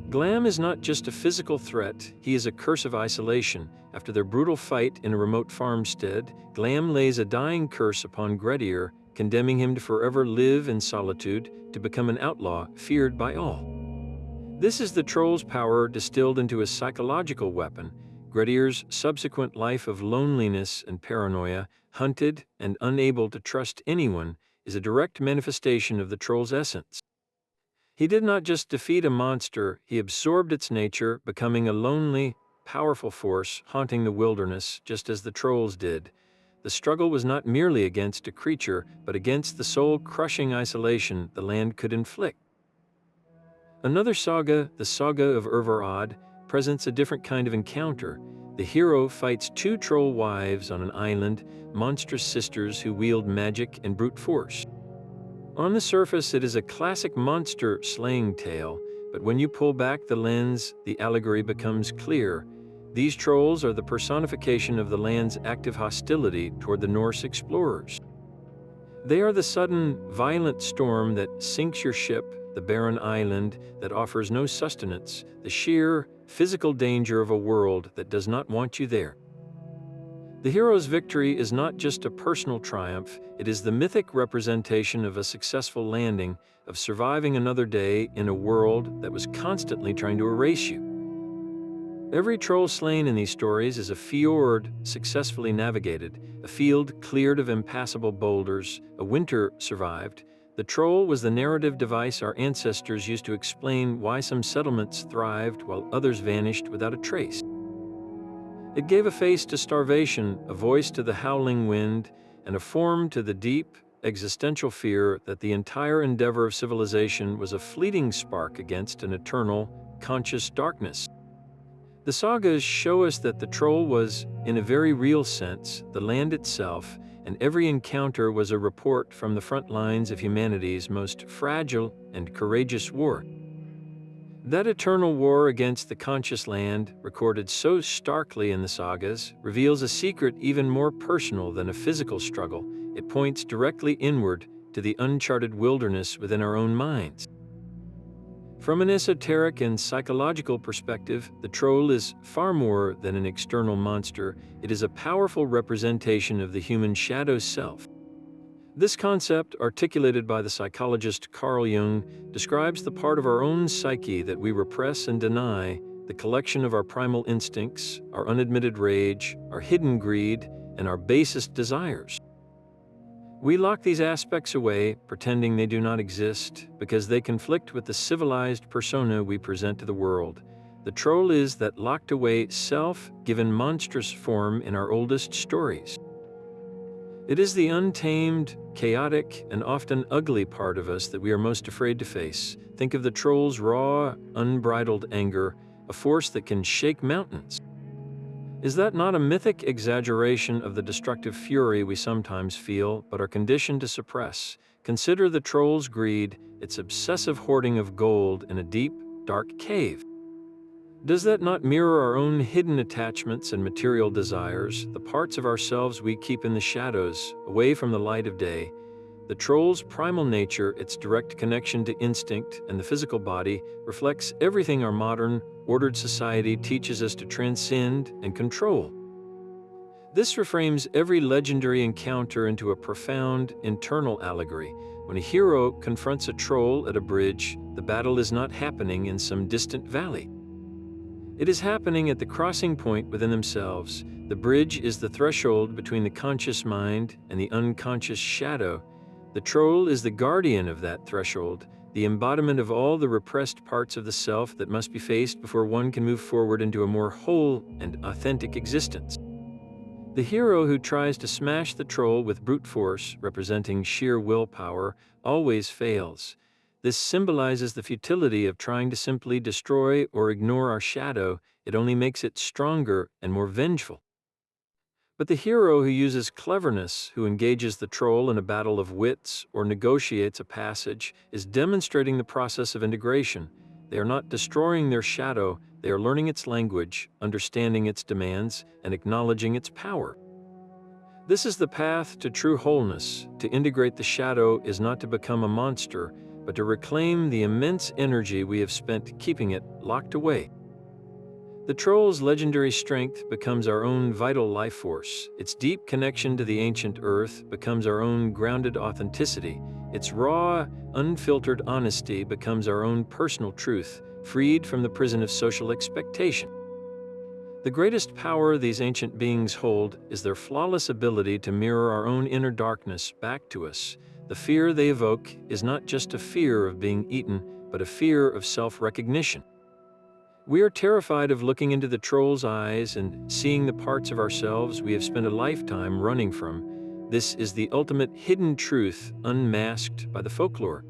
Glam is not just a physical threat, he is a curse of isolation. After their brutal fight in a remote farmstead, Glam lays a dying curse upon Grettir, condemning him to forever live in solitude, to become an outlaw, feared by all. This is the troll's power distilled into a psychological weapon. Grettir's subsequent life of loneliness and paranoia, hunted and unable to trust anyone, is a direct manifestation of the troll's essence. He did not just defeat a monster, he absorbed its nature, becoming a lonely, powerful force haunting the wilderness, just as the trolls did. The struggle was not merely against a creature, but against the soul-crushing isolation the land could inflict. Another saga, the saga of Urvarad, presents a different kind of encounter. The hero fights two troll wives on an island, monstrous sisters who wield magic and brute force. On the surface, it is a classic monster slaying tale, but when you pull back the lens, the allegory becomes clear. These trolls are the personification of the land's active hostility toward the Norse explorers. They are the sudden, violent storm that sinks your ship, the barren island that offers no sustenance, the sheer, physical danger of a world that does not want you there. The hero's victory is not just a personal triumph, it is the mythic representation of a successful landing, of surviving another day in a world that was constantly trying to erase you. Every troll slain in these stories is a fjord successfully navigated, a field cleared of impassable boulders, a winter survived. The troll was the narrative device our ancestors used to explain why some settlements thrived while others vanished without a trace. It gave a face to starvation, a voice to the howling wind, and a form to the deep, existential fear that the entire endeavor of civilization was a fleeting spark against an eternal, conscious darkness. The sagas show us that the troll was, in a very real sense, the land itself, and every encounter was a report from the front lines of humanity's most fragile and courageous war. That eternal war against the conscious land, recorded so starkly in the sagas, reveals a secret even more personal than a physical struggle. It points directly inward to the uncharted wilderness within our own minds. From an esoteric and psychological perspective, the troll is far more than an external monster. It is a powerful representation of the human shadow self. This concept, articulated by the psychologist Carl Jung, describes the part of our own psyche that we repress and deny, the collection of our primal instincts, our unadmitted rage, our hidden greed, and our basest desires. We lock these aspects away, pretending they do not exist, because they conflict with the civilized persona we present to the world. The troll is that locked-away self given monstrous form in our oldest stories. It is the untamed, chaotic, and often ugly part of us that we are most afraid to face. Think of the troll's raw, unbridled anger, a force that can shake mountains. Is that not a mythic exaggeration of the destructive fury we sometimes feel but are conditioned to suppress? Consider the troll's greed, its obsessive hoarding of gold in a deep, dark cave. Does that not mirror our own hidden attachments and material desires, the parts of ourselves we keep in the shadows, away from the light of day? The troll's primal nature, its direct connection to instinct and the physical body, reflects everything our modern, ordered society teaches us to transcend and control. This reframes every legendary encounter into a profound, internal allegory. When a hero confronts a troll at a bridge, the battle is not happening in some distant valley. It is happening at the crossing point within themselves. The bridge is the threshold between the conscious mind and the unconscious shadow. The troll is the guardian of that threshold, the embodiment of all the repressed parts of the self that must be faced before one can move forward into a more whole and authentic existence. The hero who tries to smash the troll with brute force, representing sheer willpower, always fails. This symbolizes the futility of trying to simply destroy or ignore our shadow. It only makes it stronger and more vengeful. But the hero who uses cleverness, who engages the troll in a battle of wits or negotiates a passage, is demonstrating the process of integration. They are not destroying their shadow, they are learning its language, understanding its demands, and acknowledging its power. This is the path to true wholeness. To integrate the shadow is not to become a monster, but to reclaim the immense energy we have spent keeping it locked away. The troll's legendary strength becomes our own vital life force. Its deep connection to the ancient earth becomes our own grounded authenticity. Its raw, unfiltered honesty becomes our own personal truth, freed from the prison of social expectation. The greatest power these ancient beings hold is their flawless ability to mirror our own inner darkness back to us. The fear they evoke is not just a fear of being eaten, but a fear of self-recognition. We are terrified of looking into the troll's eyes and seeing the parts of ourselves we have spent a lifetime running from. This is the ultimate hidden truth, unmasked by the folklore.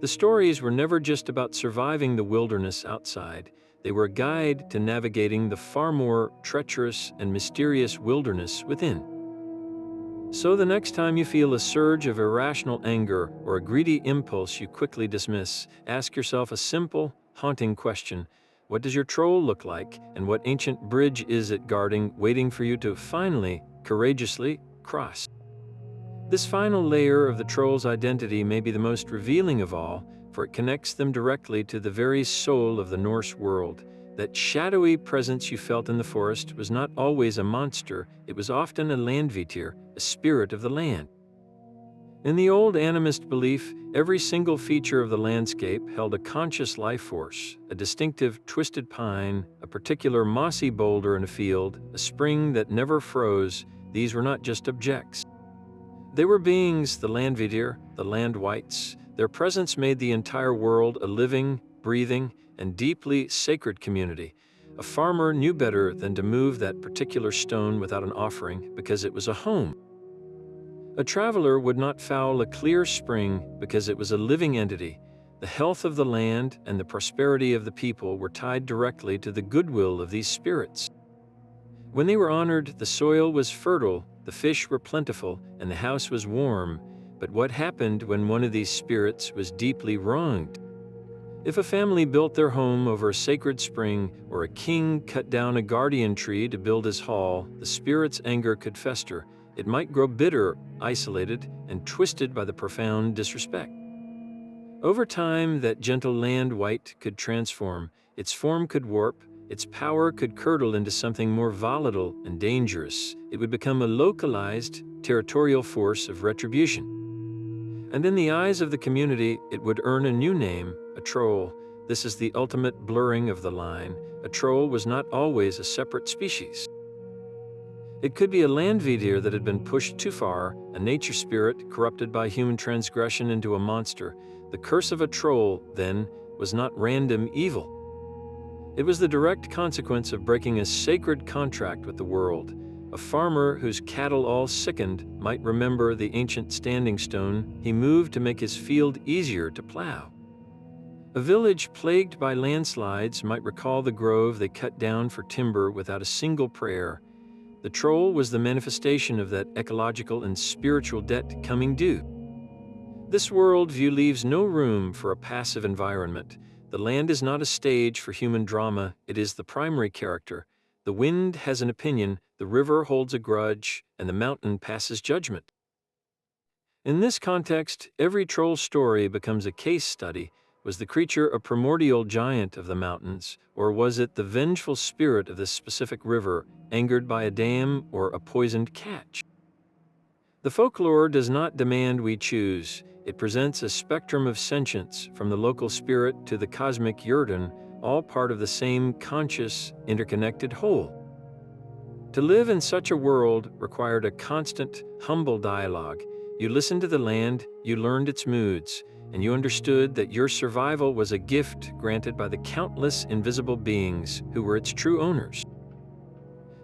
The stories were never just about surviving the wilderness outside. They were a guide to navigating the far more treacherous and mysterious wilderness within. So the next time you feel a surge of irrational anger or a greedy impulse you quickly dismiss, ask yourself a simple, haunting question. What does your troll look like, and what ancient bridge is it guarding, waiting for you to finally, courageously cross? This final layer of the troll's identity may be the most revealing of all, for it connects them directly to the very soul of the Norse world. That shadowy presence you felt in the forest was not always a monster, it was often a landvitir, a spirit of the land. In the old animist belief, every single feature of the landscape held a conscious life force, a distinctive twisted pine, a particular mossy boulder in a field, a spring that never froze. These were not just objects. They were beings, the landvitir, the land wights. Their presence made the entire world a living, breathing, and deeply sacred community. A farmer knew better than to move that particular stone without an offering because it was a home. A traveler would not foul a clear spring because it was a living entity. The health of the land and the prosperity of the people were tied directly to the goodwill of these spirits. When they were honored, the soil was fertile, the fish were plentiful, and the house was warm. But what happened when one of these spirits was deeply wronged? If a family built their home over a sacred spring, or a king cut down a guardian tree to build his hall, the spirit's anger could fester. It might grow bitter, isolated, and twisted by the profound disrespect. Over time, that gentle land wight could transform. Its form could warp, its power could curdle into something more volatile and dangerous. It would become a localized, territorial force of retribution. And in the eyes of the community, it would earn a new name, a troll. This is the ultimate blurring of the line. A troll was not always a separate species. It could be a landvidir that had been pushed too far, a nature spirit corrupted by human transgression into a monster. The curse of a troll, then, was not random evil. It was the direct consequence of breaking a sacred contract with the world. A farmer whose cattle all sickened might remember the ancient standing stone he moved to make his field easier to plow. A village plagued by landslides might recall the grove they cut down for timber without a single prayer. The troll was the manifestation of that ecological and spiritual debt coming due. This worldview leaves no room for a passive environment. The land is not a stage for human drama, it is the primary character. The wind has an opinion, the river holds a grudge, and the mountain passes judgment. In this context, every troll story becomes a case study. Was the creature a primordial giant of the mountains, or was it the vengeful spirit of this specific river, angered by a dam or a poisoned catch? The folklore does not demand we choose. It presents a spectrum of sentience, from the local spirit to the cosmic jötnar, all part of the same conscious, interconnected whole. To live in such a world required a constant, humble dialogue. You listened to the land, you learned its moods, and you understood that your survival was a gift granted by the countless invisible beings who were its true owners.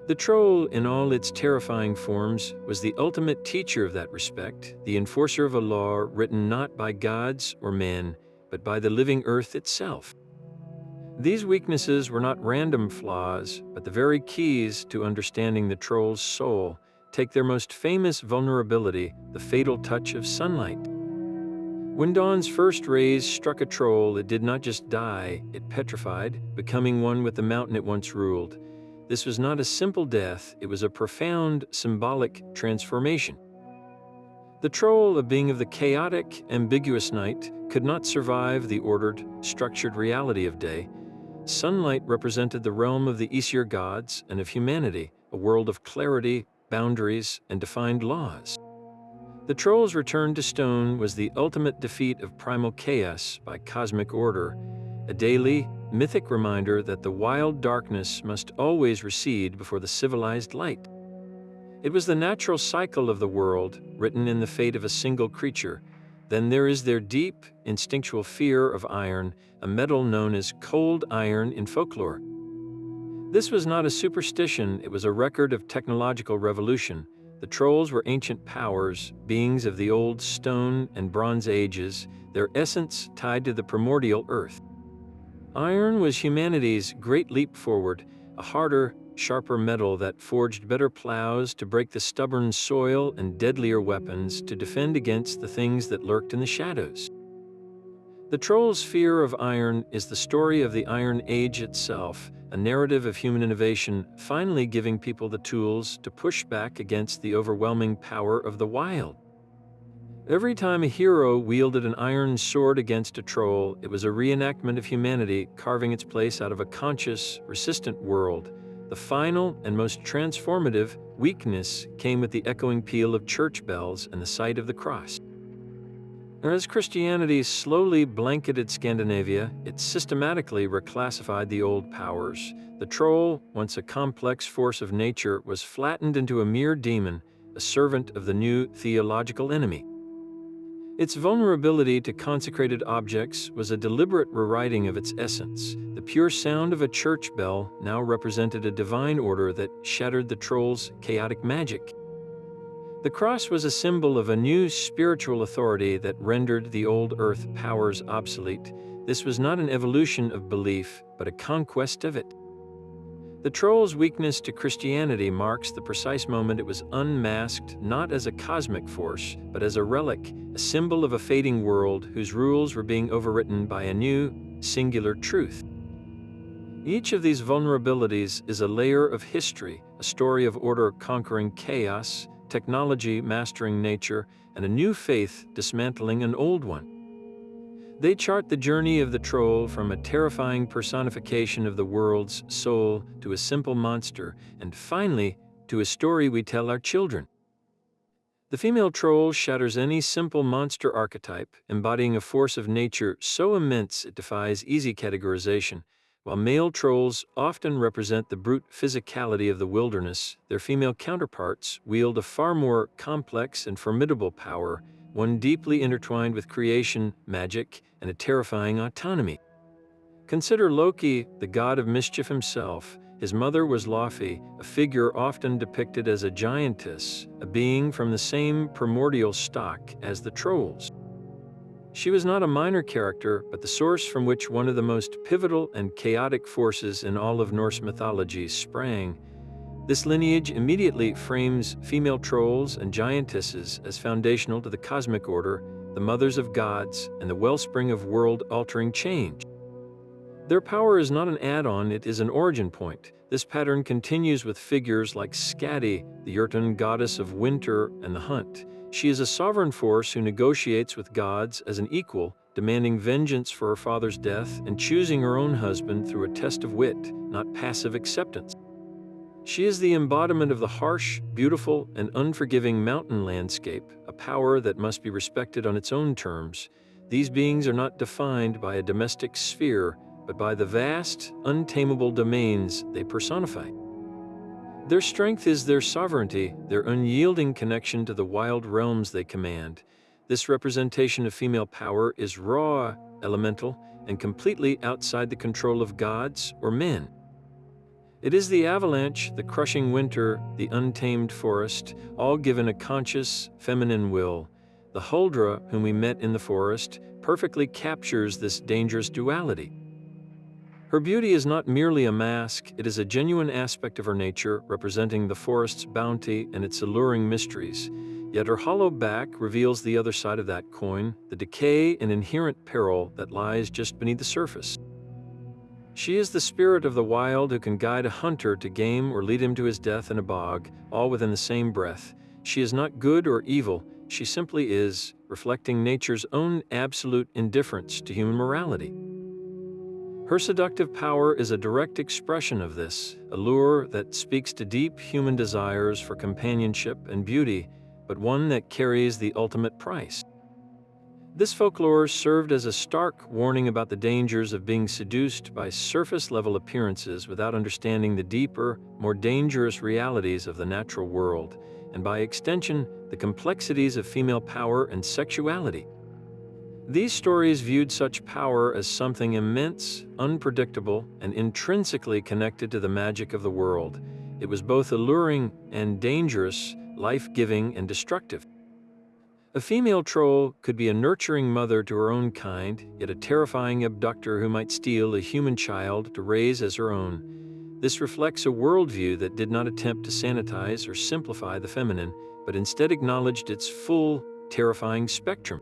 The troll, in all its terrifying forms, was the ultimate teacher of that respect, the enforcer of a law written not by gods or men, but by the living earth itself. These weaknesses were not random flaws, but the very keys to understanding the troll's soul. Take their most famous vulnerability, the fatal touch of sunlight. When dawn's first rays struck a troll, it did not just die, it petrified, becoming one with the mountain it once ruled. This was not a simple death, it was a profound, symbolic transformation. The troll, a being of the chaotic, ambiguous night, could not survive the ordered, structured reality of day. Sunlight represented the realm of the Aesir gods and of humanity, a world of clarity, boundaries, and defined laws. The troll's return to stone was the ultimate defeat of primal chaos by cosmic order, a daily, mythic reminder that the wild darkness must always recede before the civilized light. It was the natural cycle of the world, written in the fate of a single creature. Then there is their deep, instinctual fear of iron, a metal known as cold iron in folklore. This was not a superstition, it was a record of technological revolution. The trolls were ancient powers, beings of the old Stone and Bronze Ages, their essence tied to the primordial earth. Iron was humanity's great leap forward, a harder, sharper metal that forged better plows to break the stubborn soil and deadlier weapons to defend against the things that lurked in the shadows. The troll's fear of iron is the story of the Iron Age itself, a narrative of human innovation finally giving people the tools to push back against the overwhelming power of the wild. Every time a hero wielded an iron sword against a troll, it was a reenactment of humanity carving its place out of a conscious, resistant world. The final and most transformative weakness came with the echoing peal of church bells and the sight of the cross. As Christianity slowly blanketed Scandinavia, it systematically reclassified the old powers. The troll, once a complex force of nature, was flattened into a mere demon, a servant of the new theological enemy. Its vulnerability to consecrated objects was a deliberate rewriting of its essence. The pure sound of a church bell now represented a divine order that shattered the troll's chaotic magic. The cross was a symbol of a new spiritual authority that rendered the old earth powers obsolete. This was not an evolution of belief, but a conquest of it. The troll's weakness to Christianity marks the precise moment it was unmasked not as a cosmic force, but as a relic, a symbol of a fading world whose rules were being overwritten by a new, singular truth. Each of these vulnerabilities is a layer of history, a story of order conquering chaos, technology mastering nature, and a new faith dismantling an old one. They chart the journey of the troll from a terrifying personification of the world's soul to a simple monster, and finally, to a story we tell our children. The female troll shatters any simple monster archetype, embodying a force of nature so immense it defies easy categorization. While male trolls often represent the brute physicality of the wilderness, their female counterparts wield a far more complex and formidable power, one deeply intertwined with creation, magic, and a terrifying autonomy. Consider Loki, the god of mischief himself. His mother was Laufey, a figure often depicted as a giantess, a being from the same primordial stock as the trolls. She was not a minor character, but the source from which one of the most pivotal and chaotic forces in all of Norse mythology sprang. This lineage immediately frames female trolls and giantesses as foundational to the cosmic order, the mothers of gods, and the wellspring of world-altering change. Their power is not an add-on, it is an origin point. This pattern continues with figures like Skadi, the Jötnar goddess of winter and the hunt. She is a sovereign force who negotiates with gods as an equal, demanding vengeance for her father's death and choosing her own husband through a test of wit, not passive acceptance. She is the embodiment of the harsh, beautiful, and unforgiving mountain landscape, a power that must be respected on its own terms. These beings are not defined by a domestic sphere, but by the vast, untamable domains they personify. Their strength is their sovereignty, their unyielding connection to the wild realms they command. This representation of female power is raw, elemental, and completely outside the control of gods or men. It is the avalanche, the crushing winter, the untamed forest, all given a conscious, feminine will. The Huldra, whom we met in the forest, perfectly captures this dangerous duality. Her beauty is not merely a mask, it is a genuine aspect of her nature, representing the forest's bounty and its alluring mysteries. Yet her hollow back reveals the other side of that coin, the decay and inherent peril that lies just beneath the surface. She is the spirit of the wild who can guide a hunter to game or lead him to his death in a bog, all within the same breath. She is not good or evil, she simply is, reflecting nature's own absolute indifference to human morality. Her seductive power is a direct expression of this, a lure that speaks to deep human desires for companionship and beauty, but one that carries the ultimate price. This folklore served as a stark warning about the dangers of being seduced by surface-level appearances without understanding the deeper, more dangerous realities of the natural world, and by extension, the complexities of female power and sexuality. These stories viewed such power as something immense, unpredictable, and intrinsically connected to the magic of the world. It was both alluring and dangerous, life-giving and destructive. A female troll could be a nurturing mother to her own kind, yet a terrifying abductor who might steal a human child to raise as her own. This reflects a worldview that did not attempt to sanitize or simplify the feminine, but instead acknowledged its full, terrifying spectrum.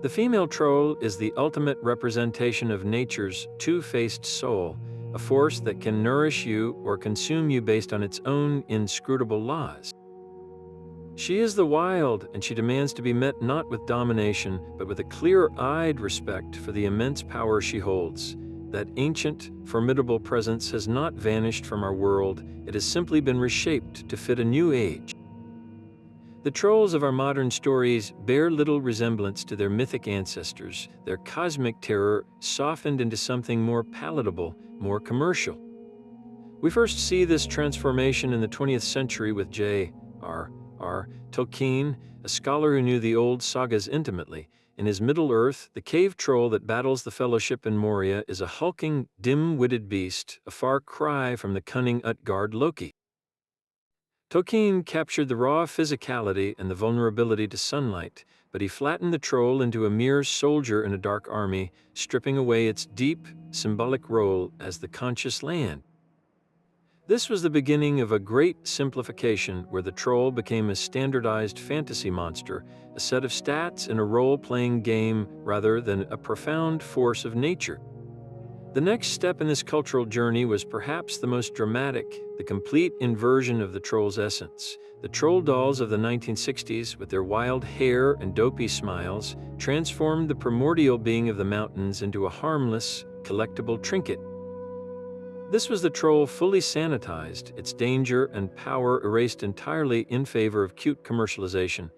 The female troll is the ultimate representation of nature's two-faced soul, a force that can nourish you or consume you based on its own inscrutable laws. She is the wild, and she demands to be met not with domination, but with a clear-eyed respect for the immense power she holds. That ancient, formidable presence has not vanished from our world, it has simply been reshaped to fit a new age. The trolls of our modern stories bear little resemblance to their mythic ancestors, their cosmic terror softened into something more palatable, more commercial. We first see this transformation in the 20th century with J.R.R. Tolkien, a scholar who knew the old sagas intimately. In his Middle-earth, the cave troll that battles the Fellowship in Moria is a hulking, dim-witted beast, a far cry from the cunning Utgard Loki. Tolkien captured the raw physicality and the vulnerability to sunlight, but he flattened the troll into a mere soldier in a dark army, stripping away its deep, symbolic role as the conscious land. This was the beginning of a great simplification where the troll became a standardized fantasy monster, a set of stats in a role-playing game rather than a profound force of nature. The next step in this cultural journey was perhaps the most dramatic, the complete inversion of the troll's essence. The troll dolls of the 1960s, with their wild hair and dopey smiles, transformed the primordial being of the mountains into a harmless, collectible trinket. This was the troll fully sanitized, its danger and power erased entirely in favor of cute commercialization.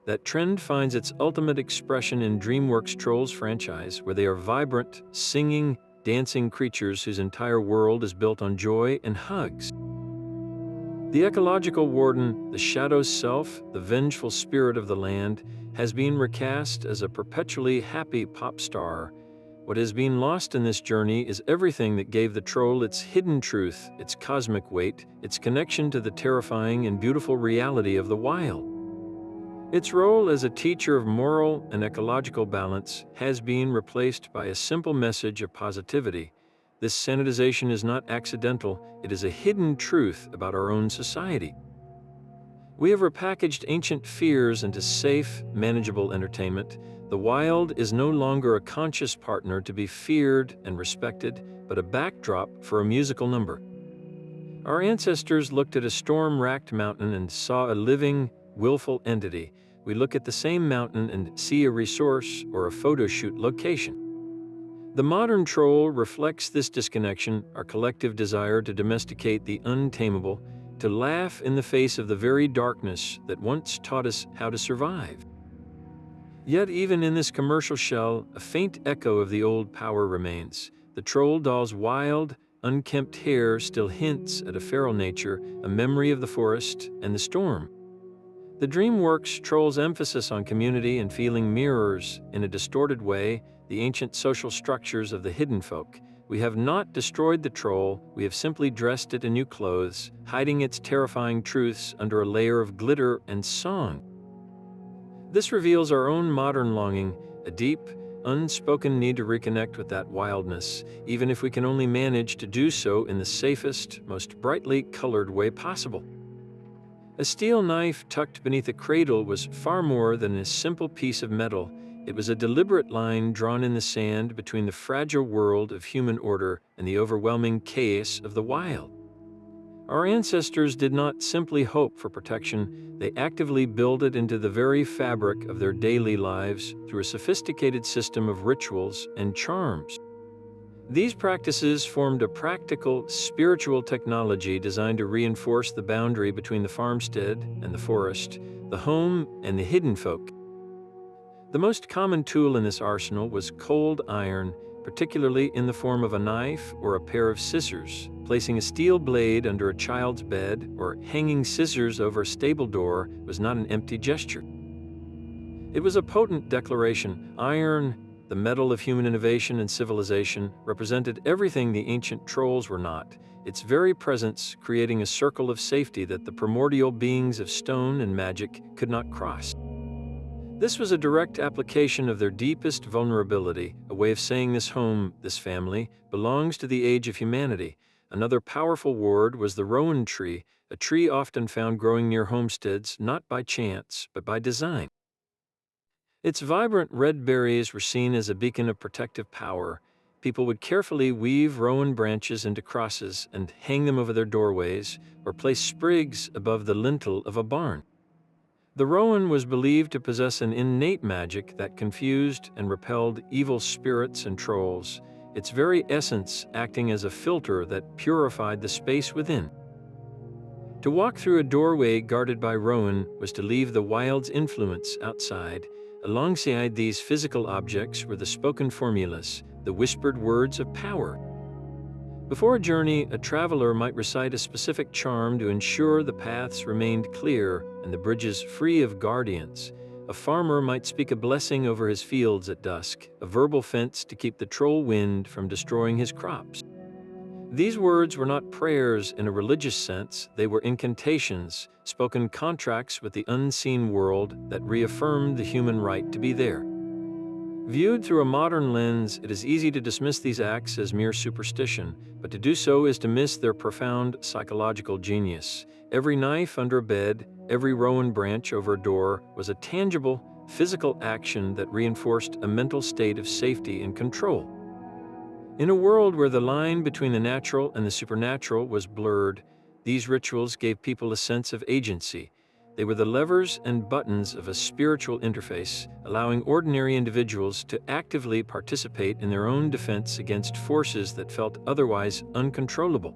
That trend finds its ultimate expression in DreamWorks' Trolls franchise, where they are vibrant, singing, dancing creatures whose entire world is built on joy and hugs. The ecological warden, the shadow's self, the vengeful spirit of the land, has been recast as a perpetually happy pop star. What has been lost in this journey is everything that gave the troll its hidden truth, its cosmic weight, its connection to the terrifying and beautiful reality of the wild. Its role as a teacher of moral and ecological balance has been replaced by a simple message of positivity. This sanitization is not accidental, it is a hidden truth about our own society. We have repackaged ancient fears into safe, manageable entertainment. The wild is no longer a conscious partner to be feared and respected, but a backdrop for a musical number. Our ancestors looked at a storm-racked mountain and saw a living, willful entity. We look at the same mountain and see a resource or a photo shoot location. The modern troll reflects this disconnection, our collective desire to domesticate the untamable, to laugh in the face of the very darkness that once taught us how to survive. Yet even in this commercial shell, a faint echo of the old power remains. The troll doll's wild, unkempt hair still hints at a feral nature, a memory of the forest and the storm. The DreamWorks troll's emphasis on community and feeling mirrors, in a distorted way, the ancient social structures of the hidden folk. We have not destroyed the troll, we have simply dressed it in new clothes, hiding its terrifying truths under a layer of glitter and song. This reveals our own modern longing, a deep, unspoken need to reconnect with that wildness, even if we can only manage to do so in the safest, most brightly colored way possible. A steel knife tucked beneath a cradle was far more than a simple piece of metal. It was a deliberate line drawn in the sand between the fragile world of human order and the overwhelming chaos of the wild. Our ancestors did not simply hope for protection, they actively built it into the very fabric of their daily lives through a sophisticated system of rituals and charms. These practices formed a practical, spiritual technology designed to reinforce the boundary between the farmstead and the forest, the home and the hidden folk. The most common tool in this arsenal was cold iron, particularly in the form of a knife or a pair of scissors. Placing a steel blade under a child's bed or hanging scissors over a stable door was not an empty gesture. It was a potent declaration. Iron, the metal of human innovation and civilization, represented everything the ancient trolls were not, its very presence creating a circle of safety that the primordial beings of stone and magic could not cross. This was a direct application of their deepest vulnerability, a way of saying this home, this family, belongs to the age of humanity. Another powerful ward was the rowan tree, a tree often found growing near homesteads not by chance, but by design. Its vibrant red berries were seen as a beacon of protective power. People would carefully weave rowan branches into crosses and hang them over their doorways, or place sprigs above the lintel of a barn. The rowan was believed to possess an innate magic that confused and repelled evil spirits and trolls, its very essence acting as a filter that purified the space within. To walk through a doorway guarded by rowan was to leave the wild's influence outside. Alongside these physical objects were the spoken formulas, the whispered words of power. Before a journey, a traveler might recite a specific charm to ensure the paths remained clear and the bridges free of guardians. A farmer might speak a blessing over his fields at dusk, a verbal fence to keep the troll wind from destroying his crops. These words were not prayers in a religious sense, they were incantations, spoken contracts with the unseen world that reaffirmed the human right to be there. Viewed through a modern lens, it is easy to dismiss these acts as mere superstition, but to do so is to miss their profound psychological genius. Every knife under a bed, every rowan branch over a door was a tangible, physical action that reinforced a mental state of safety and control. In a world where the line between the natural and the supernatural was blurred, these rituals gave people a sense of agency. They were the levers and buttons of a spiritual interface, allowing ordinary individuals to actively participate in their own defense against forces that felt otherwise uncontrollable.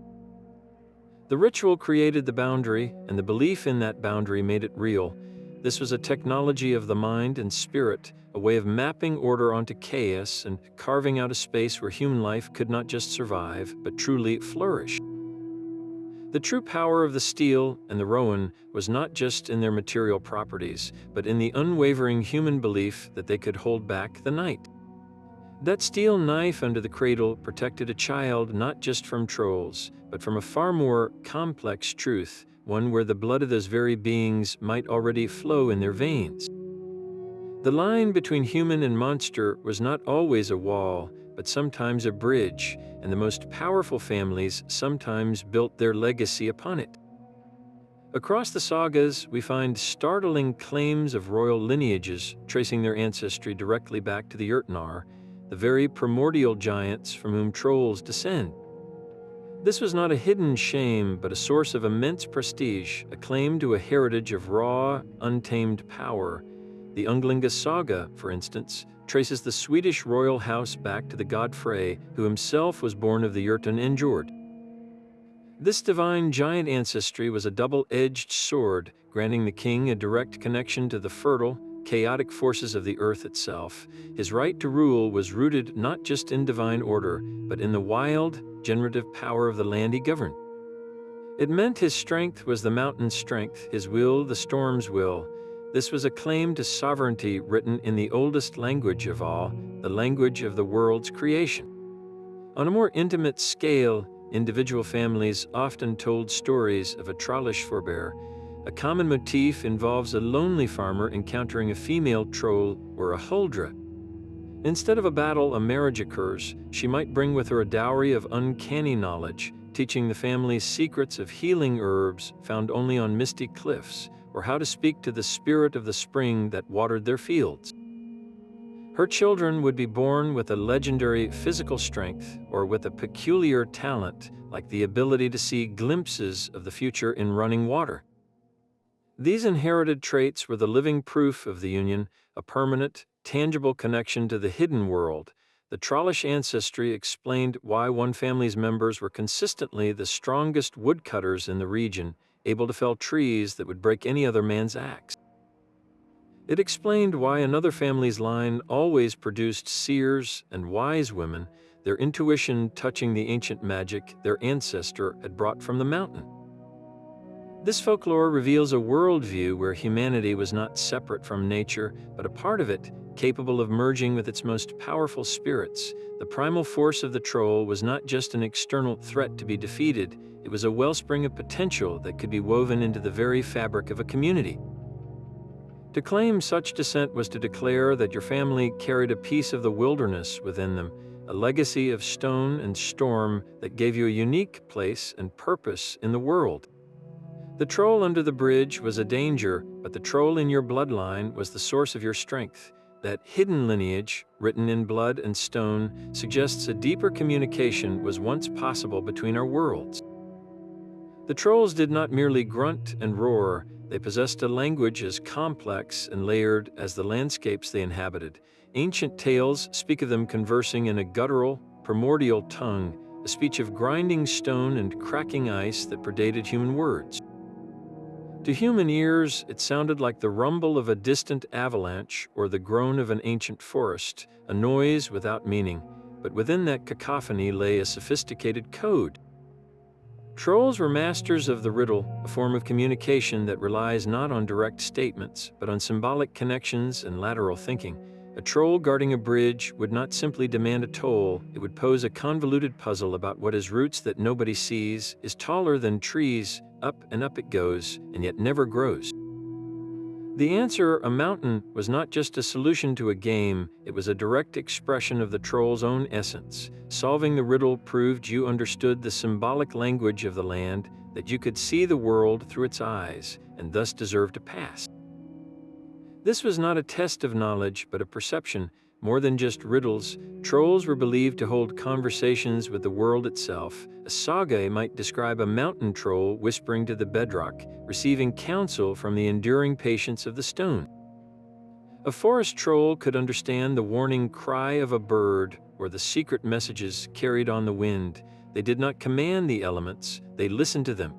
The ritual created the boundary, and the belief in that boundary made it real. This was a technology of the mind and spirit, a way of mapping order onto chaos and carving out a space where human life could not just survive, but truly flourish. The true power of the steel and the rowan was not just in their material properties, but in the unwavering human belief that they could hold back the night. That steel knife under the cradle protected a child not just from trolls, but from a far more complex truth, one where the blood of those very beings might already flow in their veins. The line between human and monster was not always a wall, but sometimes a bridge, and the most powerful families sometimes built their legacy upon it. Across the sagas, we find startling claims of royal lineages tracing their ancestry directly back to the jötnar, the very primordial giants from whom trolls descend. This was not a hidden shame, but a source of immense prestige, a claim to a heritage of raw, untamed power. The Ynglinga saga, for instance, traces the Swedish royal house back to the god Frey, who himself was born of the Jotun and Jord. This divine giant ancestry was a double-edged sword, granting the king a direct connection to the fertile, chaotic forces of the earth itself. His right to rule was rooted not just in divine order, but in the wild, generative power of the land he governed. It meant his strength was the mountain's strength, his will the storm's will. This was a claim to sovereignty written in the oldest language of all, the language of the world's creation. On a more intimate scale, individual families often told stories of a trollish forebear. A common motif involves a lonely farmer encountering a female troll or a huldra. Instead of a battle, a marriage occurs. She might bring with her a dowry of uncanny knowledge, teaching the family's secrets of healing herbs found only on misty cliffs, or how to speak to the spirit of the spring that watered their fields. Her children would be born with a legendary physical strength or with a peculiar talent, like the ability to see glimpses of the future in running water. These inherited traits were the living proof of the union, a permanent, tangible connection to the hidden world. The trollish ancestry explained why one family's members were consistently the strongest woodcutters in the region, able to fell trees that would break any other man's axe. It explained why another family's line always produced seers and wise women, their intuition touching the ancient magic their ancestor had brought from the mountain. This folklore reveals a worldview where humanity was not separate from nature, but a part of it, capable of merging with its most powerful spirits. The primal force of the troll was not just an external threat to be defeated, it was a wellspring of potential that could be woven into the very fabric of a community. To claim such descent was to declare that your family carried a piece of the wilderness within them, a legacy of stone and storm that gave you a unique place and purpose in the world. The troll under the bridge was a danger, but the troll in your bloodline was the source of your strength. That hidden lineage, written in blood and stone, suggests a deeper communication was once possible between our worlds. The trolls did not merely grunt and roar, they possessed a language as complex and layered as the landscapes they inhabited. Ancient tales speak of them conversing in a guttural, primordial tongue, a speech of grinding stone and cracking ice that predated human words. To human ears, it sounded like the rumble of a distant avalanche or the groan of an ancient forest, a noise without meaning, but within that cacophony lay a sophisticated code. Trolls were masters of the riddle, a form of communication that relies not on direct statements, but on symbolic connections and lateral thinking. A troll guarding a bridge would not simply demand a toll, it would pose a convoluted puzzle about what is roots that nobody sees, is taller than trees, up and up it goes, and yet never grows. The answer, a mountain, was not just a solution to a game, it was a direct expression of the troll's own essence. Solving the riddle proved you understood the symbolic language of the land, that you could see the world through its eyes, and thus deserved to pass. This was not a test of knowledge, but a perception. More than just riddles, trolls were believed to hold conversations with the world itself. A saga might describe a mountain troll whispering to the bedrock, receiving counsel from the enduring patience of the stone. A forest troll could understand the warning cry of a bird or the secret messages carried on the wind. They did not command the elements, they listened to them.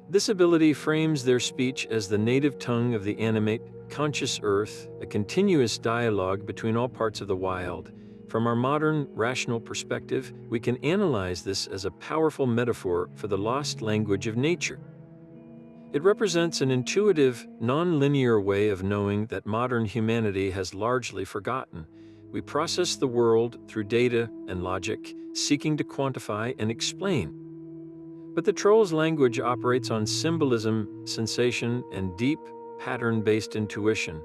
This ability frames their speech as the native tongue of the animate, conscious earth, a continuous dialogue between all parts of the wild. From our modern, rational perspective, we can analyze this as a powerful metaphor for the lost language of nature. It represents an intuitive, non-linear way of knowing that modern humanity has largely forgotten. We process the world through data and logic, seeking to quantify and explain. But the troll's language operates on symbolism, sensation, and deep, pattern-based intuition.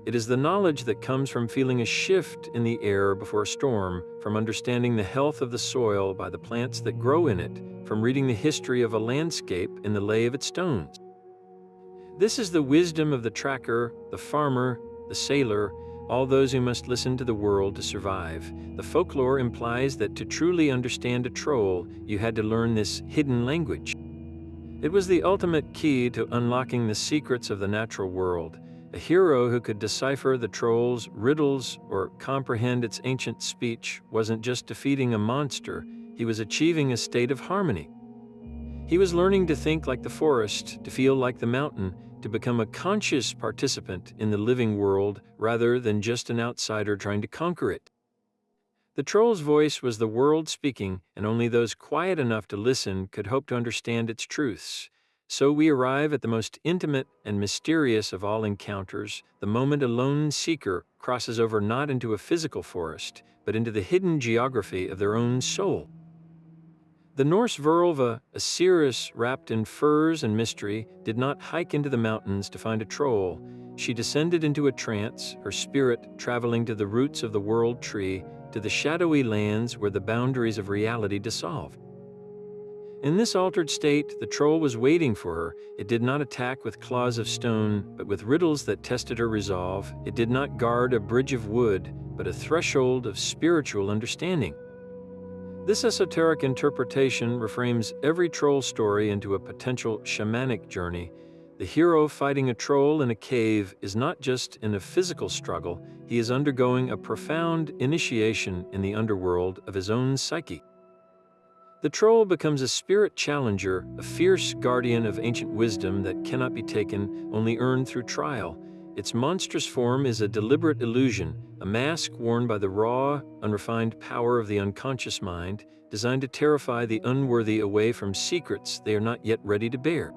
It is the knowledge that comes from feeling a shift in the air before a storm, from understanding the health of the soil by the plants that grow in it, from reading the history of a landscape in the lay of its stones. This is the wisdom of the tracker, the farmer, the sailor, all those who must listen to the world to survive. The folklore implies that to truly understand a troll, you had to learn this hidden language. It was the ultimate key to unlocking the secrets of the natural world. A hero who could decipher the troll's riddles or comprehend its ancient speech wasn't just defeating a monster, he was achieving a state of harmony. He was learning to think like the forest, to feel like the mountain, to become a conscious participant in the living world rather than just an outsider trying to conquer it. The troll's voice was the world speaking, and only those quiet enough to listen could hope to understand its truths. So we arrive at the most intimate and mysterious of all encounters, the moment a lone seeker crosses over not into a physical forest, but into the hidden geography of their own soul. The Norse Verlva, a seeress wrapped in furs and mystery, did not hike into the mountains to find a troll. She descended into a trance, her spirit traveling to the roots of the world tree, to the shadowy lands where the boundaries of reality dissolved. In this altered state, the troll was waiting for her. It did not attack with claws of stone, but with riddles that tested her resolve. It did not guard a bridge of wood, but a threshold of spiritual understanding. This esoteric interpretation reframes every troll story into a potential shamanic journey. The hero fighting a troll in a cave is not just in a physical struggle, he is undergoing a profound initiation in the underworld of his own psyche. The troll becomes a spirit challenger, a fierce guardian of ancient wisdom that cannot be taken, only earned through trial. Its monstrous form is a deliberate illusion, a mask worn by the raw, unrefined power of the unconscious mind, designed to terrify the unworthy away from secrets they are not yet ready to bear.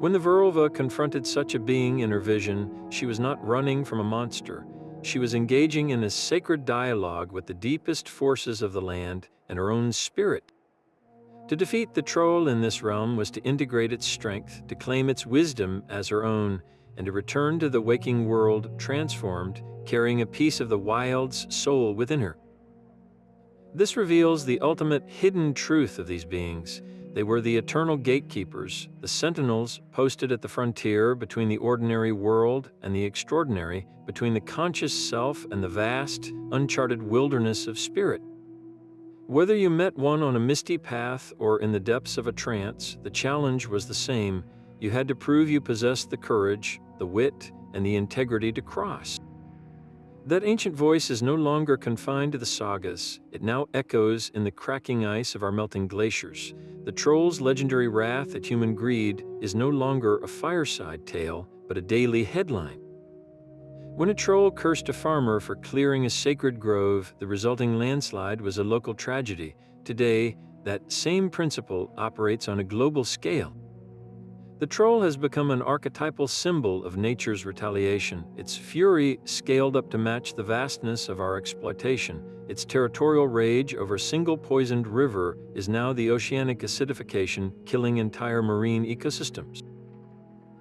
When the Verlva confronted such a being in her vision, she was not running from a monster. She was engaging in a sacred dialogue with the deepest forces of the land and her own spirit. To defeat the troll in this realm was to integrate its strength, to claim its wisdom as her own, and to return to the waking world transformed, carrying a piece of the wild's soul within her. This reveals the ultimate hidden truth of these beings. They were the eternal gatekeepers, the sentinels posted at the frontier between the ordinary world and the extraordinary, between the conscious self and the vast, uncharted wilderness of spirit. Whether you met one on a misty path or in the depths of a trance, the challenge was the same. You had to prove you possessed the courage, the wit, and the integrity to cross. That ancient voice is no longer confined to the sagas. It now echoes in the cracking ice of our melting glaciers. The troll's legendary wrath at human greed is no longer a fireside tale, but a daily headline. When a troll cursed a farmer for clearing a sacred grove, the resulting landslide was a local tragedy. Today, that same principle operates on a global scale. The troll has become an archetypal symbol of nature's retaliation, its fury scaled up to match the vastness of our exploitation. Its territorial rage over a single poisoned river is now the oceanic acidification killing entire marine ecosystems.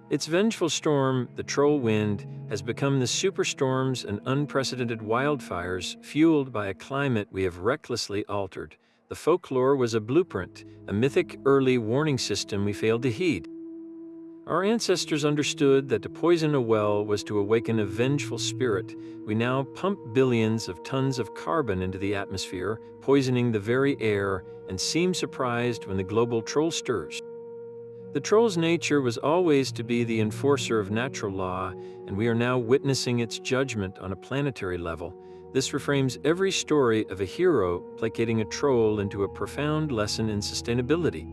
Its vengeful storm, the troll wind, has become the superstorms and unprecedented wildfires fueled by a climate we have recklessly altered. The folklore was a blueprint, a mythic early warning system we failed to heed. Our ancestors understood that to poison a well was to awaken a vengeful spirit. We now pump billions of tons of carbon into the atmosphere, poisoning the very air, and seem surprised when the global troll stirs. The troll's nature was always to be the enforcer of natural law, and we are now witnessing its judgment on a planetary level. This reframes every story of a hero placating a troll into a profound lesson in sustainability.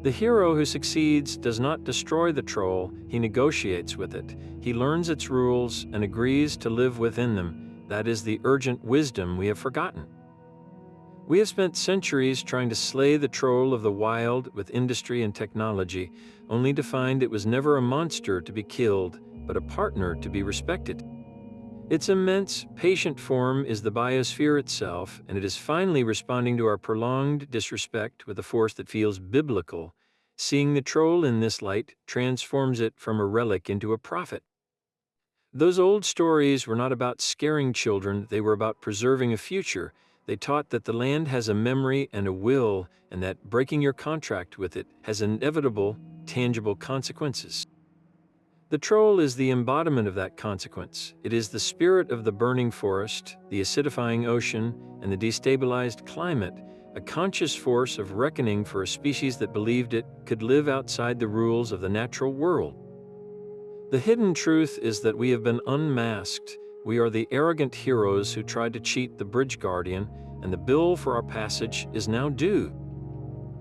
The hero who succeeds does not destroy the troll, he negotiates with it. He learns its rules and agrees to live within them. That is the urgent wisdom we have forgotten. We have spent centuries trying to slay the troll of the wild with industry and technology, only to find it was never a monster to be killed, but a partner to be respected. Its immense, patient form is the biosphere itself, and it is finally responding to our prolonged disrespect with a force that feels biblical. Seeing the troll in this light transforms it from a relic into a prophet. Those old stories were not about scaring children, they were about preserving a future. They taught that the land has a memory and a will, and that breaking your contract with it has inevitable, tangible consequences. The troll is the embodiment of that consequence. It is the spirit of the burning forest, the acidifying ocean, and the destabilized climate, a conscious force of reckoning for a species that believed it could live outside the rules of the natural world. The hidden truth is that we have been unmasked. We are the arrogant heroes who tried to cheat the bridge guardian, and the bill for our passage is now due.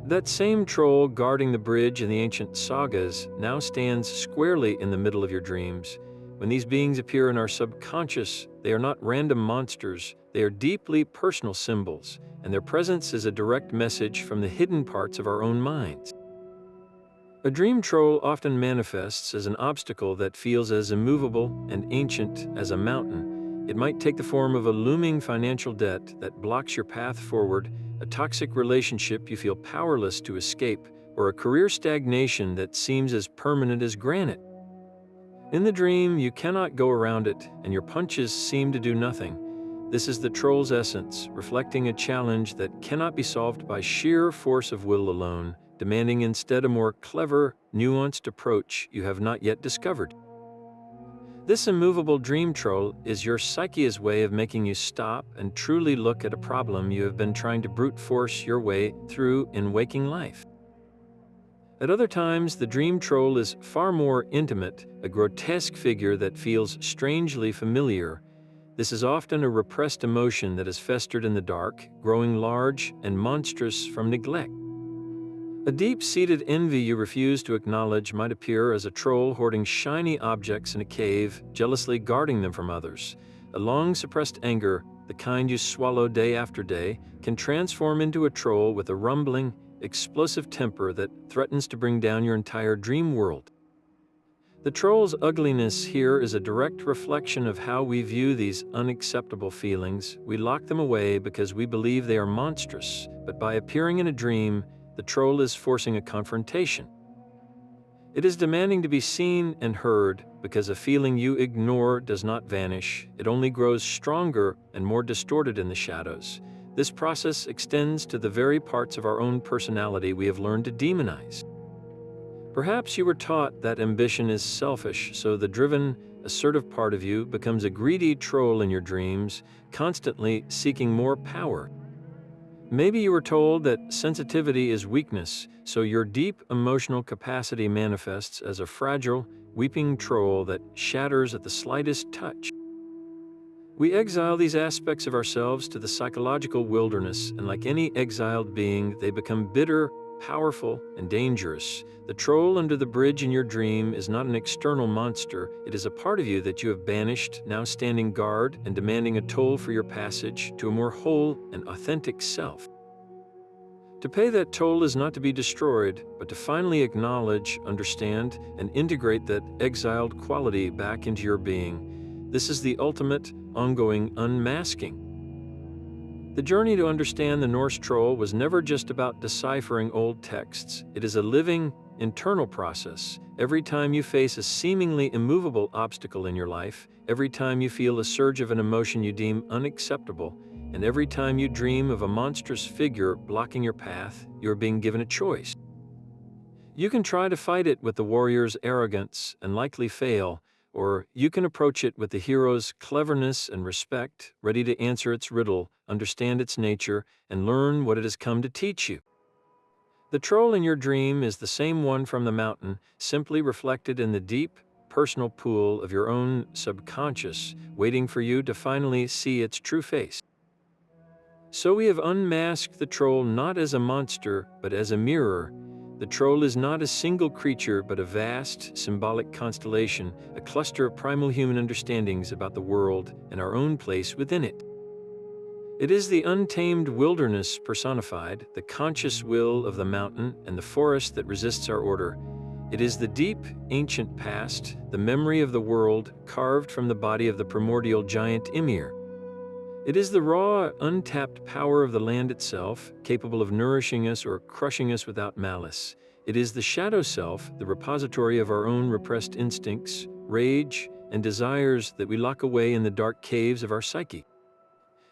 That same troll guarding the bridge in the ancient sagas now stands squarely in the middle of your dreams. When these beings appear in our subconscious, they are not random monsters, they are deeply personal symbols, and their presence is a direct message from the hidden parts of our own minds. A dream troll often manifests as an obstacle that feels as immovable and ancient as a mountain. It might take the form of a looming financial debt that blocks your path forward, a toxic relationship you feel powerless to escape, or a career stagnation that seems as permanent as granite. In the dream, you cannot go around it, and your punches seem to do nothing. This is the troll's essence, reflecting a challenge that cannot be solved by sheer force of will alone, demanding instead a more clever, nuanced approach you have not yet discovered. This immovable dream troll is your psyche's way of making you stop and truly look at a problem you have been trying to brute force your way through in waking life. At other times, the dream troll is far more intimate, a grotesque figure that feels strangely familiar. This is often a repressed emotion that has festered in the dark, growing large and monstrous from neglect. A deep-seated envy you refuse to acknowledge might appear as a troll hoarding shiny objects in a cave, jealously guarding them from others. A long-suppressed anger, the kind you swallow day after day, can transform into a troll with a rumbling, explosive temper that threatens to bring down your entire dream world. The troll's ugliness here is a direct reflection of how we view these unacceptable feelings. We lock them away because we believe they are monstrous, but by appearing in a dream, the troll is forcing a confrontation. It is demanding to be seen and heard because a feeling you ignore does not vanish. It only grows stronger and more distorted in the shadows. This process extends to the very parts of our own personality we have learned to demonize. Perhaps you were taught that ambition is selfish, so the driven, assertive part of you becomes a greedy troll in your dreams, constantly seeking more power. Maybe you were told that sensitivity is weakness, so your deep emotional capacity manifests as a fragile, weeping troll that shatters at the slightest touch. We exile these aspects of ourselves to the psychological wilderness, and like any exiled being, they become bitter, powerful, and dangerous. The troll under the bridge in your dream is not an external monster, it is a part of you that you have banished, now standing guard and demanding a toll for your passage to a more whole and authentic self. To pay that toll is not to be destroyed, but to finally acknowledge, understand, and integrate that exiled quality back into your being. This is the ultimate, ongoing unmasking. The journey to understand the Norse troll was never just about deciphering old texts. It is a living, internal process. Every time you face a seemingly immovable obstacle in your life, every time you feel a surge of an emotion you deem unacceptable, and every time you dream of a monstrous figure blocking your path, you are being given a choice. You can try to fight it with the warrior's arrogance and likely fail, or you can approach it with the hero's cleverness and respect, ready to answer its riddle, understand its nature, and learn what it has come to teach you. The troll in your dream is the same one from the mountain, simply reflected in the deep, personal pool of your own subconscious, waiting for you to finally see its true face. So we have unmasked the troll not as a monster, but as a mirror. The troll is not a single creature, but a vast, symbolic constellation, a cluster of primal human understandings about the world and our own place within it. It is the untamed wilderness personified, the conscious will of the mountain and the forest that resists our order. It is the deep, ancient past, the memory of the world carved from the body of the primordial giant Ymir. It is the raw, untapped power of the land itself, capable of nourishing us or crushing us without malice. It is the shadow self, the repository of our own repressed instincts, rage, and desires that we lock away in the dark caves of our psyche.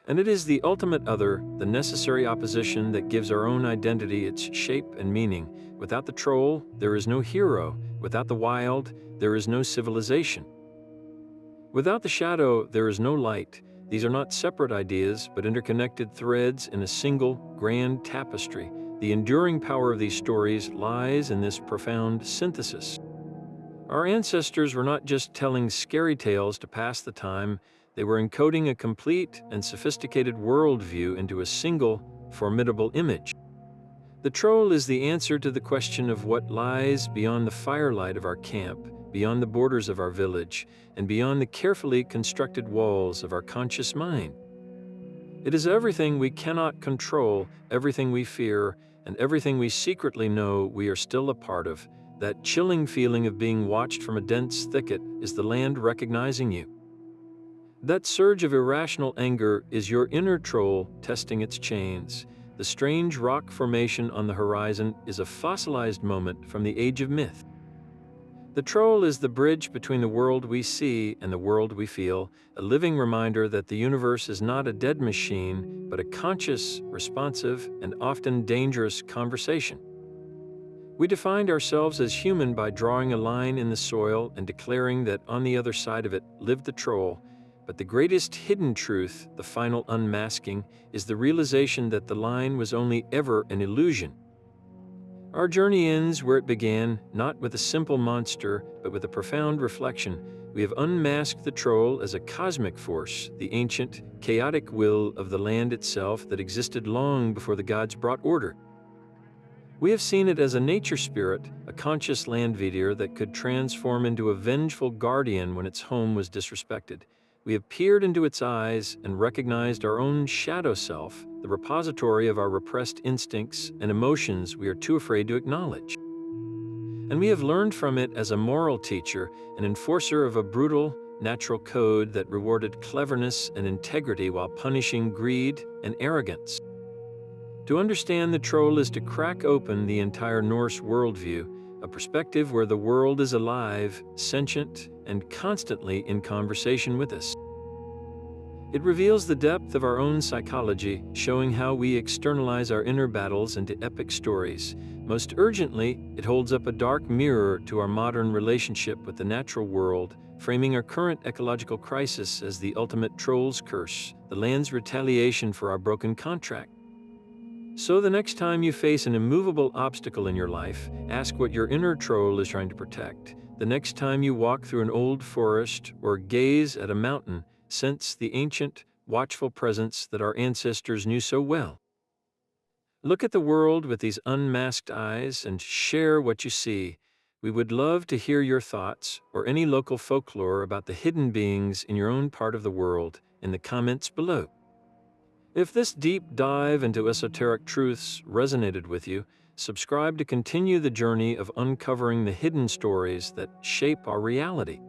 And it is the ultimate other, the necessary opposition that gives our own identity its shape and meaning. Without the troll, there is no hero. Without the wild, there is no civilization. Without the shadow, there is no light. These are not separate ideas, but interconnected threads in a single, grand tapestry. The enduring power of these stories lies in this profound synthesis. Our ancestors were not just telling scary tales to pass the time, they were encoding a complete and sophisticated worldview into a single, formidable image. The troll is the answer to the question of what lies beyond the firelight of our camp, beyond the borders of our village, and beyond the carefully constructed walls of our conscious mind. It is everything we cannot control, everything we fear, and everything we secretly know we are still a part of. That chilling feeling of being watched from a dense thicket is the land recognizing you. That surge of irrational anger is your inner troll testing its chains. The strange rock formation on the horizon is a fossilized moment from the age of myth. The troll is the bridge between the world we see and the world we feel, a living reminder that the universe is not a dead machine, but a conscious, responsive, and often dangerous conversation. We defined ourselves as human by drawing a line in the soil and declaring that on the other side of it lived the troll. But the greatest hidden truth, the final unmasking, is the realization that the line was only ever an illusion. Our journey ends where it began, not with a simple monster, but with a profound reflection. We have unmasked the troll as a cosmic force, the ancient, chaotic will of the land itself that existed long before the gods brought order. We have seen it as a nature spirit, a conscious land leader that could transform into a vengeful guardian when its home was disrespected. We have peered into its eyes and recognized our own shadow self, the repository of our repressed instincts and emotions we are too afraid to acknowledge. And we have learned from it as a moral teacher, an enforcer of a brutal, natural code that rewarded cleverness and integrity while punishing greed and arrogance. To understand the troll is to crack open the entire Norse worldview, a perspective where the world is alive, sentient, and constantly in conversation with us. It reveals the depth of our own psychology, showing how we externalize our inner battles into epic stories. Most urgently, it holds up a dark mirror to our modern relationship with the natural world, framing our current ecological crisis as the ultimate troll's curse, the land's retaliation for our broken contract. So the next time you face an immovable obstacle in your life, ask what your inner troll is trying to protect. The next time you walk through an old forest or gaze at a mountain, sense the ancient, watchful presence that our ancestors knew so well. Look at the world with these unmasked eyes and share what you see. We would love to hear your thoughts or any local folklore about the hidden beings in your own part of the world in the comments below. If this deep dive into esoteric truths resonated with you, subscribe to continue the journey of uncovering the hidden stories that shape our reality.